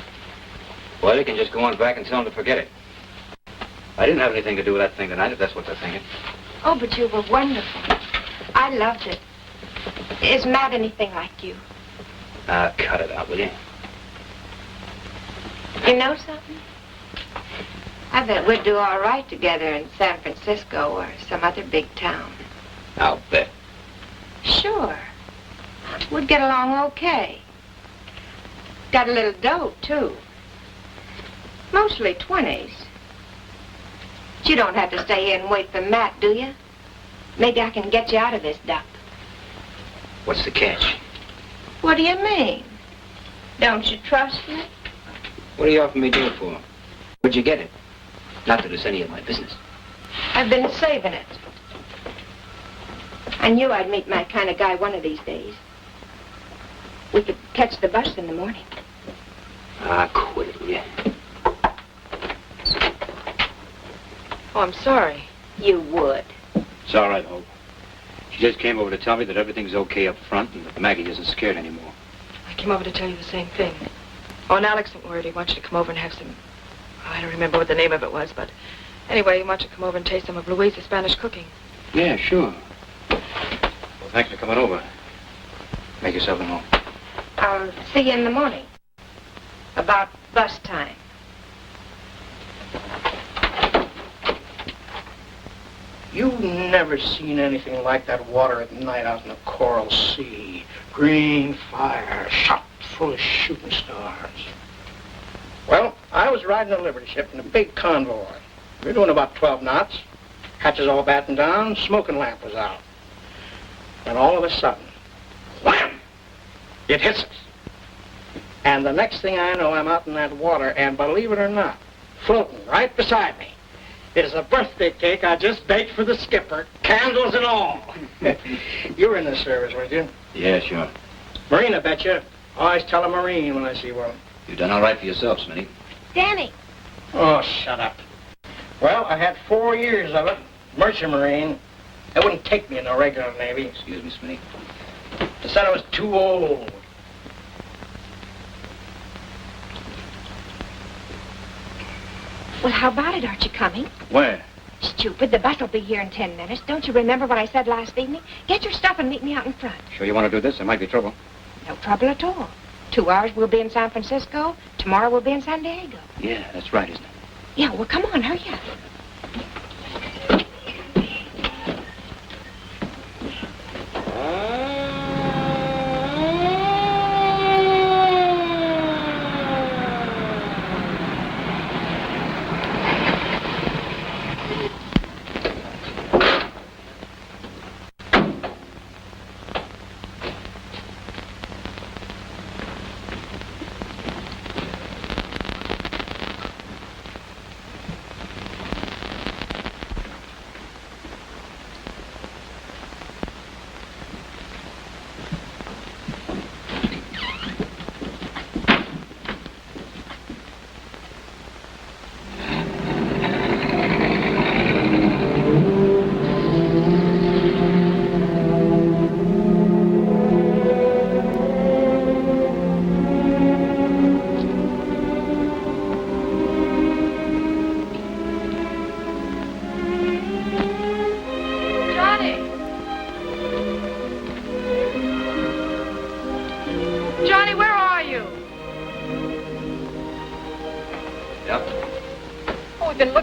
Well, you can just go on back and tell them to forget it. I didn't have anything to do with that thing tonight, if that's what they're thinking. Oh, but you were wonderful. I loved it. Is Matt anything like you? Cut it out, will you? You know something? I bet we'd do all right together in San Francisco or some other big town. I'll bet. Sure. We'd get along okay. Got a little dough, too. Mostly 20s. But you don't have to stay here and wait for Matt, do you? Maybe I can get you out of this duck. What's the catch? What do you mean? Don't you trust me? What are you offering me to do it for? Where'd you get it? Not that it's any of my business. I've been saving it. I knew I'd meet my kind of guy one of these days. We could catch the bus in the morning. Quit it, will you? Oh, I'm sorry. You would. It's all right, Hope. She just came over to tell me that everything's okay up front and that Maggie isn't scared anymore. I came over to tell you the same thing. Oh, and Alex went word he wants you to come over and have some... I don't remember what the name of it was, but... Anyway, he wants you to come over and taste some of Louise's Spanish cooking. Yeah, sure. Well, thanks for coming over. Make yourself at home. I'll see you in the morning. About bus time. You've never seen anything like that water at night out in the Coral Sea. Green fire, shot full of shooting stars. Well, I was riding a Liberty ship in a big convoy. We were doing about 12 knots. Hatches all battened down, smoking lamp was out. And all of a sudden, wham! It hits us. And the next thing I know, I'm out in that water, and believe it or not, floating right beside me is a birthday cake I just baked for the skipper, candles and all. You were in the service, weren't you? Yeah, sure. Marine, I bet you. Always tell a Marine when I see one. You've done all right for yourself, Smitty. Danny. Oh, shut up. Well, I had 4 years of it, merchant Marine. They wouldn't take me in the regular Navy. Excuse me, Smitty. They said I was too old. Well, how about it? Aren't you coming? Where? Stupid. The bus will be here in 10 minutes. Don't you remember what I said last evening? Get your stuff and meet me out in front. Sure you want to do this? There might be trouble. No trouble at all. 2 hours we'll be in San Francisco. Tomorrow we'll be in San Diego. Yeah, that's right, isn't it? Yeah, well, come on, hurry up.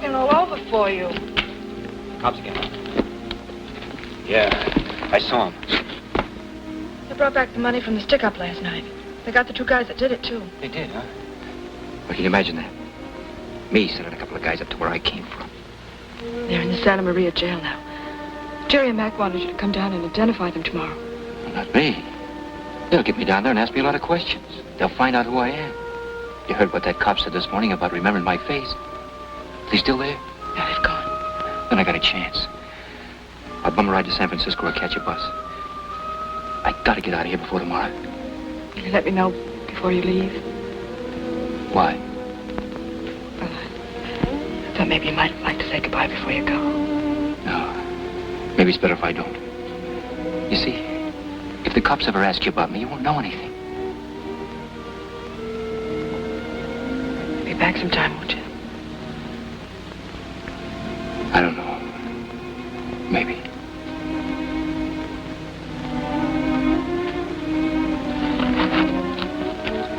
looking all over for you. Cops again. Yeah, I saw him. They brought back the money from the stick-up last night. They got the 2 guys that did it, too. They did, huh? Well, can you imagine that? Me sending a couple of guys up to where I came from. They're in the Santa Maria jail now. Jerry and Mac wanted you to come down and identify them tomorrow. Well, not me. They'll get me down there and ask me a lot of questions. They'll find out who I am. You heard what that cop said this morning about remembering my face. They still there? Yeah, they've gone. Then I got a chance. I'll bum a ride to San Francisco or catch a bus. I gotta get out of here before tomorrow. Will you let me know before you leave? Why? Well, I thought maybe you might like to say goodbye before you go. No. Maybe it's better if I don't. You see, if the cops ever ask you about me, you won't know anything. Be back sometime, won't you? I don't know. Maybe.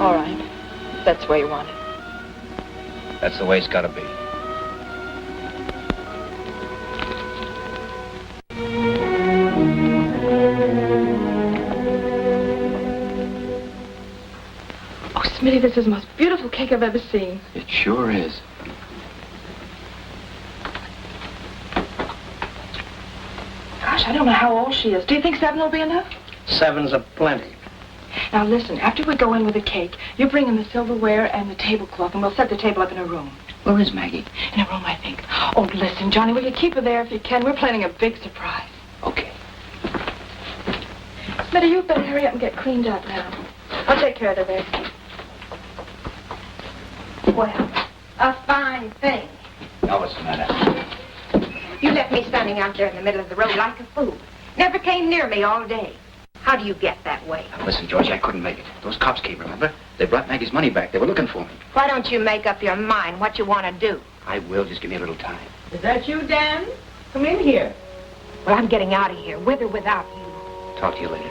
All right. If that's the way you want it. That's the way it's gotta be. Oh, Smitty, this is the most beautiful cake I've ever seen. It sure is. Gosh, I don't know how old she is. Do you think 7 will be enough? 7's a plenty. Now, listen, after we go in with the cake, you bring in the silverware and the tablecloth, and we'll set the table up in her room. Where is Maggie? In her room, I think. Oh, listen, Johnny, will you keep her there if you can? We're planning a big surprise. Okay. Smitty, you better hurry up and get cleaned up now. I'll take care of the rest. Well, a fine thing. Now what's the matter? You left me standing out there in the middle of the road like a fool. Never came near me all day. How do you get that way? Now, listen, Georgie, I couldn't make it. Those cops came, remember? They brought Maggie's money back. They were looking for me. Why don't you make up your mind what you want to do? I will. Just give me a little time. Is that you, Dan? Come in here. Well, I'm getting out of here, with or without you. Talk to you later.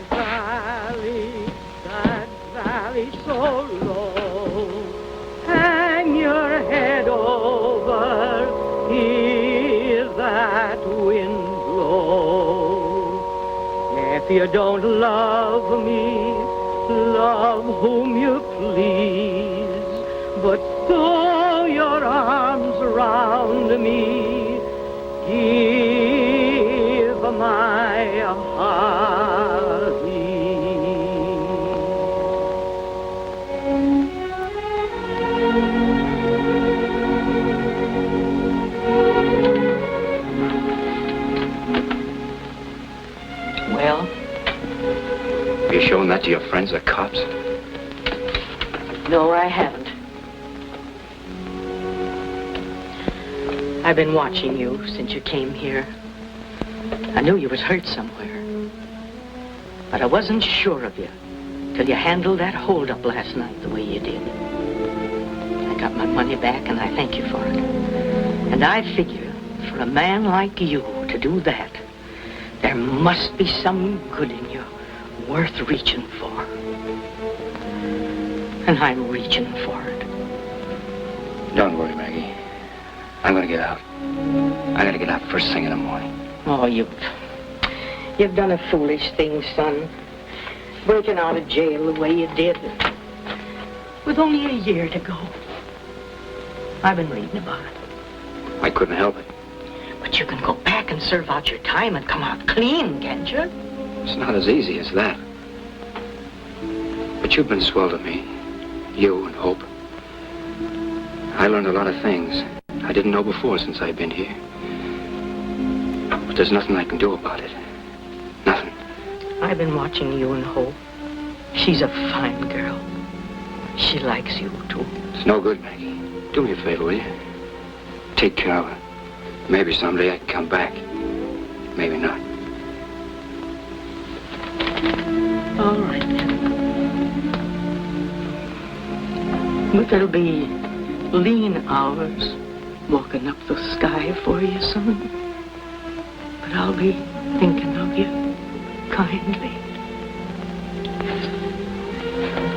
Down in that valley so low, hang your head over, hear that wind blow. If you don't love me, love whom you please, but throw your arms around me, give my heart ease. Well? Have you shown that to your friends, the cops? No, I haven't. I've been watching you since you came here. I knew you was hurt somewhere. But I wasn't sure of you till you handled that holdup last night the way you did. I got my money back and I thank you for it. And I figure for a man like you to do that, there must be some good in you worth reaching for. And I'm reaching for it. Don't worry, Maggie. I'm gonna get out. I gotta get out first thing in the morning. Oh, you've done a foolish thing, son. Breaking out of jail the way you did. With only a year to go. I've been reading about it. I couldn't help it. But you can go back and serve out your time and come out clean, can't you? It's not as easy as that. But you've been swell to me. You and Hope. I learned a lot of things I didn't know before since I've been here. But there's nothing I can do about it. Nothing. I've been watching you and Hope. She's a fine girl. She likes you, too. It's no good, Maggie. Do me a favor, will you? Take care of her. Maybe someday I can come back. Maybe not. All right, then. But there'll be lean hours walking up the sky for you, son. But I'll be thinking of you kindly.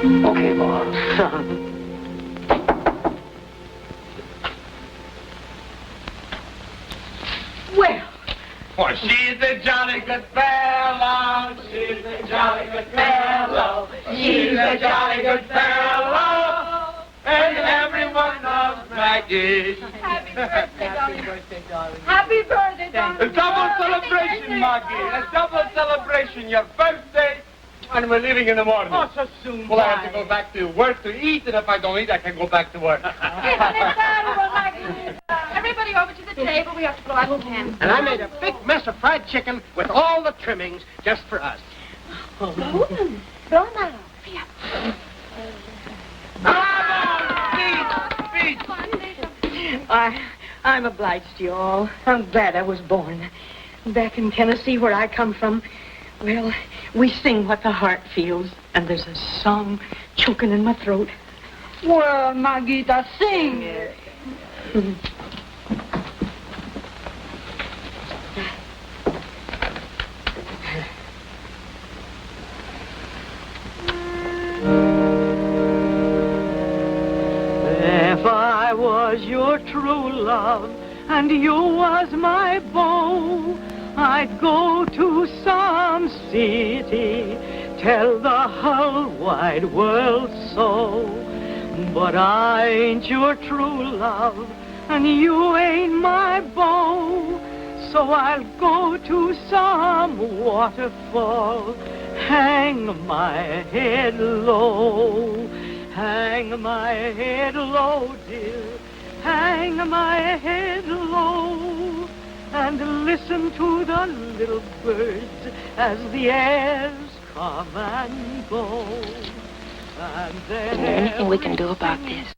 Okay, Mom. Son. course. She's a jolly good fellow. She's a jolly good fellow. She's a jolly good fellow. And everyone loves Maggie. Happy birthday, darling. Happy birthday, darling. A double celebration, Maggie. A double celebration. Your birthday. And we're leaving in the morning. Oh, so soon. Well, I have to go back to work to eat, and if I don't eat, I can go back to work. Isn't it terrible, Maggie? Everybody over to the table. We have to blow out the candles. And I made a big mess of fried chicken with all the trimmings just for us. Blow them out. I'm obliged to you all. I'm glad I was born. Back in Tennessee, where I come from, well, we sing what the heart feels, and there's a song choking in my throat. Well, Maguita, sing. If I was your true love and you was my beau, I'd go to some city, tell the whole wide world so. But I ain't your true love and you ain't my beau, so I'll go to some waterfall, hang my head low. Hang my head low, dear, hang my head low, and listen to the little birds as the airs come and go. And then Is there anything we can do about this?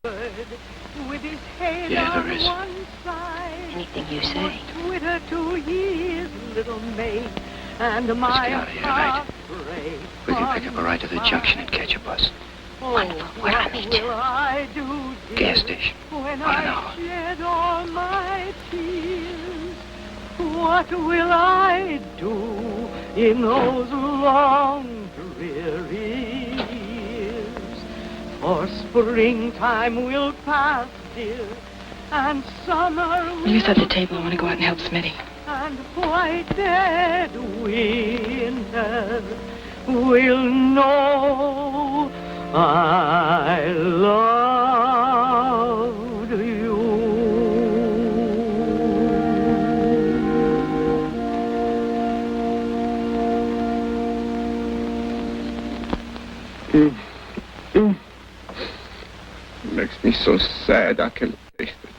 Yeah, there is. Anything you say. Twitter to his little mate, and Let's my get out of here tonight. heartbreak We can pick up a ride to the junction and catch a bus. Wonderful. Where'll I meet you? Gas station. When On an hour. I shed all my tears, what will I do in those long, dreary years? For springtime will pass, dear, and summer will... You set the table. I want to go out and help Smitty. And white dead winter will know I loved you. Makes me so sad I can taste it.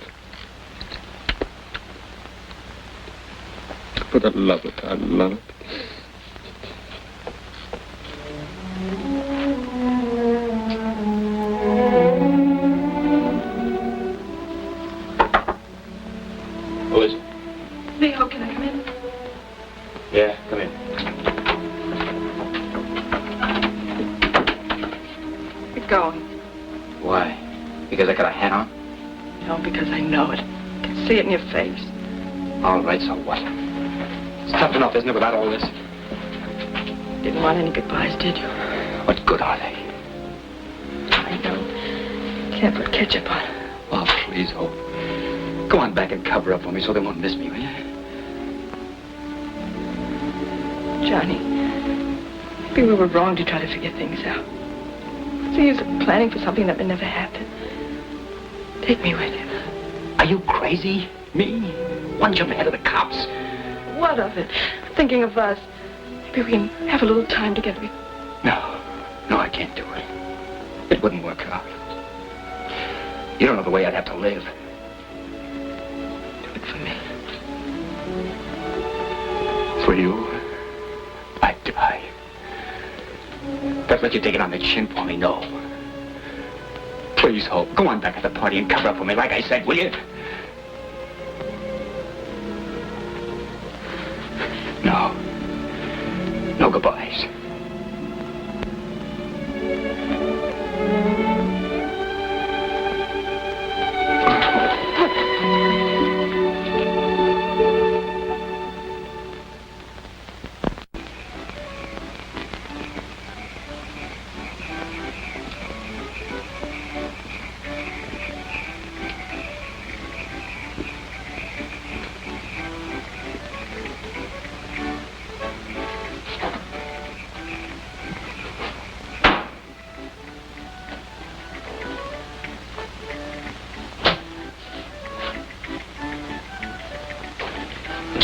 But I love it. I love it. Who is it? Leo, can I come in? Yeah, come in. You're going. Why? Because I got a hat on? No, because I know it. I can see it in your face. All right, so what? It's tough enough, isn't it, without all this? Didn't want any goodbyes, did you? What good are they? I know. Can't put ketchup on. Oh, please, Hope. Go on back and cover up for me so they won't miss me, will you? Johnny, maybe we were wrong to try to figure things out. What's the use of planning for something that may never happen? Take me with you. Are you crazy? Me? One jump ahead of the cops. What of it? Thinking of us. Maybe we can have a little time together. No, I can't do it. It wouldn't work out. You don't know the way I'd have to live. Do it for me. For you, I'd die. Don't let you take it on the chin for me, no. Please, Hope, go on back to the party and cover up for me, like I said, will you? No. No goodbyes.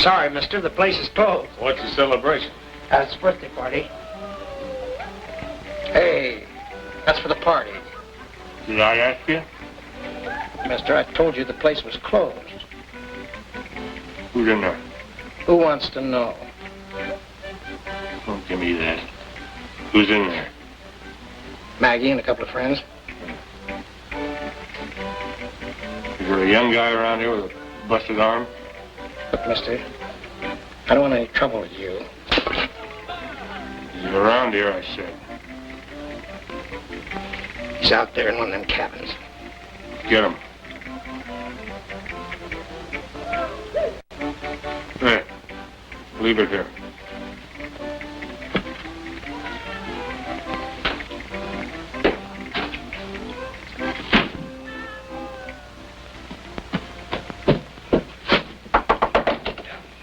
Sorry, mister. The place is closed. What's the celebration? It's a birthday party. Hey, that's for the party. Did I ask you? Mister, I told you the place was closed. Who's in there? Who wants to know? Don't give me that. Who's in there? Maggie and a couple of friends. Is there a young guy around here with a busted arm? Look, mister, I don't want any trouble with you. He's around here, I said. He's out there in one of them cabins. Get him. Hey, leave it here.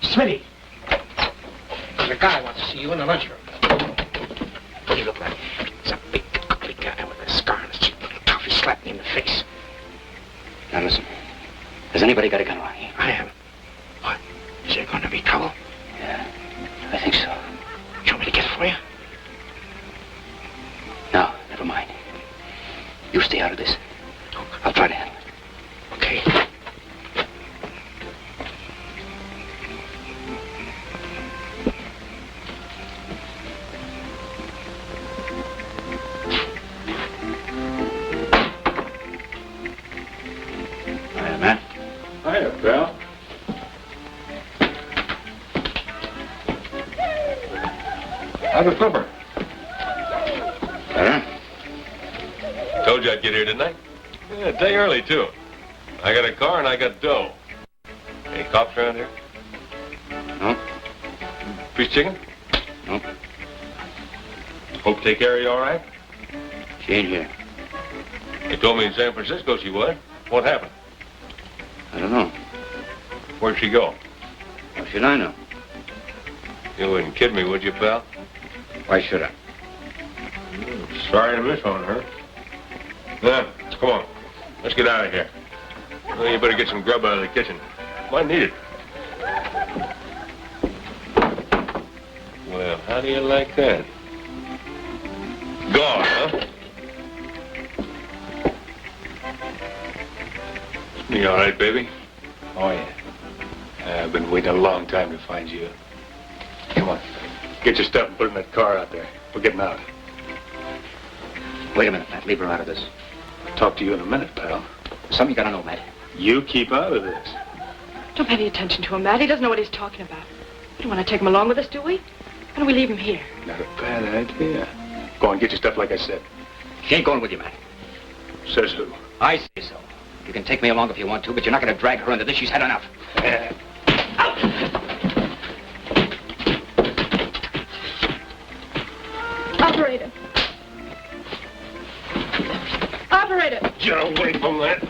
Smitty! There's a guy wants to see you in the lunchroom. What do you look like? He's a big, ugly guy with a scar on his cheek. Tough, he slapped me in the face. Now listen, has anybody got a gun around here? I am. What? Is there going to be trouble? Yeah, I think so. You want me to get it for you? No, never mind. You stay out of this. I'll try to handle it. Okay. Hiya, Matt. Hiya, pal. How's the flipper? Better? Told you I'd get here, didn't I? Yeah, a day early, too. I got a car and I got dough. Any cops around here? No. Fish chicken? Nope. Hope take care of you all right? She ain't here. They told me in San Francisco she was. What happened? I don't know. Where'd she go? How should I know? You wouldn't kid me, would you, pal? Why should I? Sorry to miss on her. Now, come on. Let's get out of here. Well, you better get some grub out of the kitchen. Might need it. Well, how do you like that? Gone, huh? You all right, baby? Oh, yeah. I've been waiting a long time to find you. Come on. Get your stuff and put it in that car out there. We're getting out. Wait a minute, Matt. Leave her out of this. I'll talk to you in a minute, pal. Something you gotta know, Matt. You keep out of this. Don't pay any attention to him, Matt. He doesn't know what he's talking about. We don't want to take him along with us, do we? Why don't we leave him here? Not a bad idea. Go on, get your stuff like I said. She ain't going with you, Matt. Says who? I say so. You can take me along if you want to, but you're not gonna drag her into this. She's had enough. Operator. Operator. Get away from that.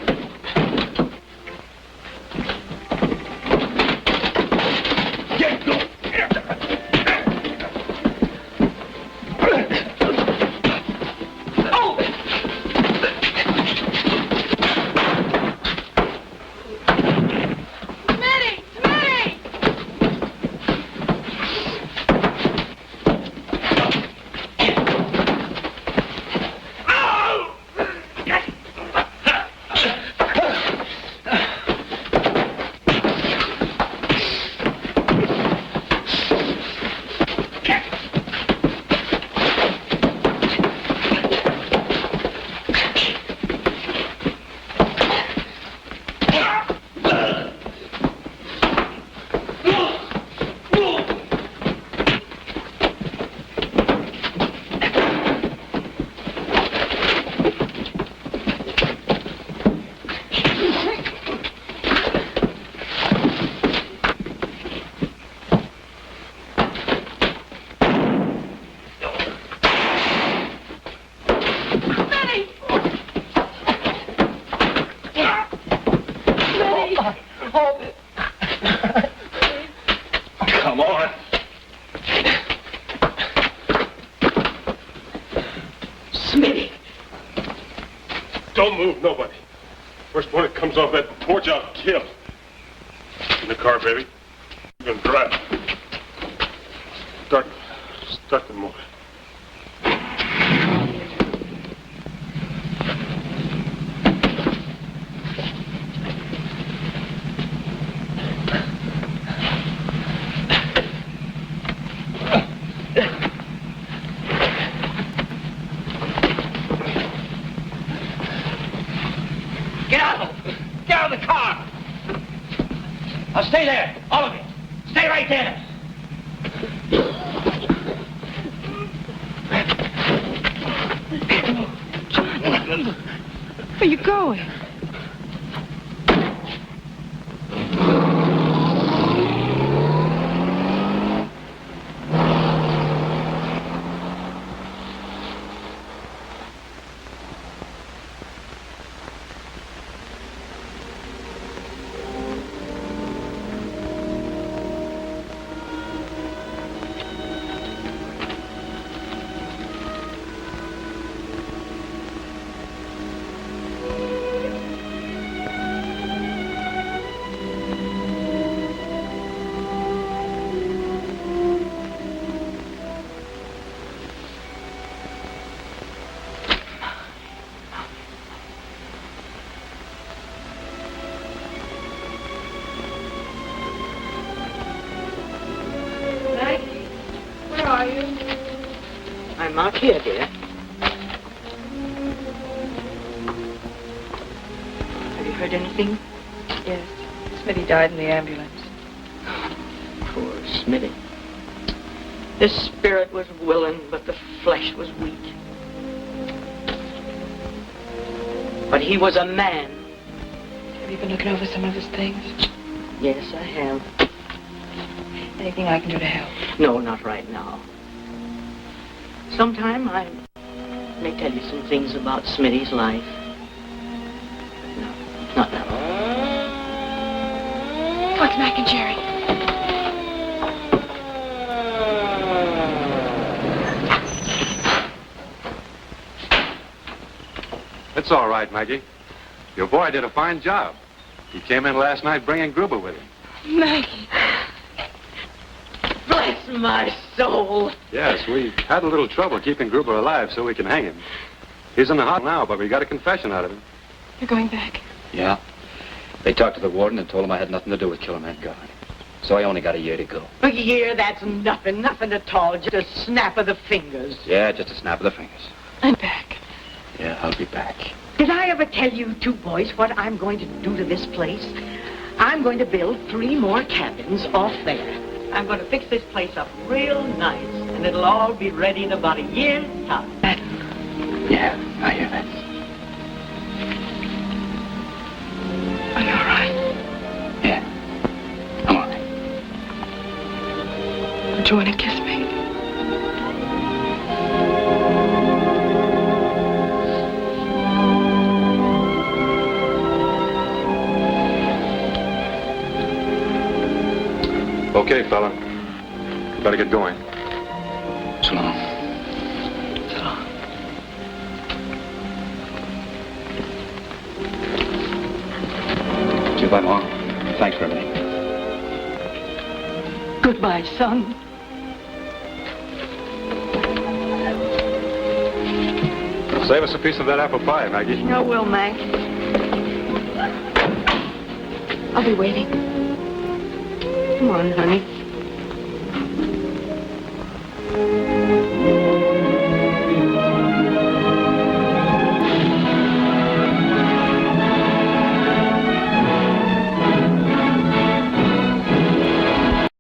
Get going. Smitty! Smitty! Come on. Smitty! Don't move, nobody. First one that comes off that porch, I'll kill. In the car, baby. You can drive. Start the motor. Get out! Get out of the car! Now stay there, all of you. Stay right there. Where are you going? I'm out here, dear. Have you heard anything? Yes. Smitty died in the ambulance. Poor Smitty. The spirit was willing, but the flesh was weak. But he was a man. Have you been looking over some of his things? Yes, I have. Anything I can do to help? No, not right now. Sometime I may tell you some things about Smitty's life. No, not now. What's Mac and Jerry? It's all right, Maggie. Your boy did a fine job. He came in last night bringing Gruber with him. Maggie. Bless my soul. Yes, we had a little trouble keeping Gruber alive so we can hang him. He's in the hospital now, but we got a confession out of him. You're going back? Yeah. They talked to the warden and told him I had nothing to do with killing that guy. So I only got a year to go. A year, that's nothing at all. Just a snap of the fingers. Yeah, just a snap of the fingers. I'm back. Yeah, I'll be back. Did I ever tell you two boys what I'm going to do to this place? I'm going to build 3 more cabins off there. I'm going to fix this place up real nice, and it'll all be ready in about a year's time. Yeah, I hear that. Are you all right? Yeah, I'm all right. Don't you want to kiss me? Okay, fella. Better get going. So long. So long. Goodbye, Mom. Thanks for everything. Goodbye, son. Save us a piece of that apple pie, Maggie. I will, Mac. I'll be waiting. Come on, honey.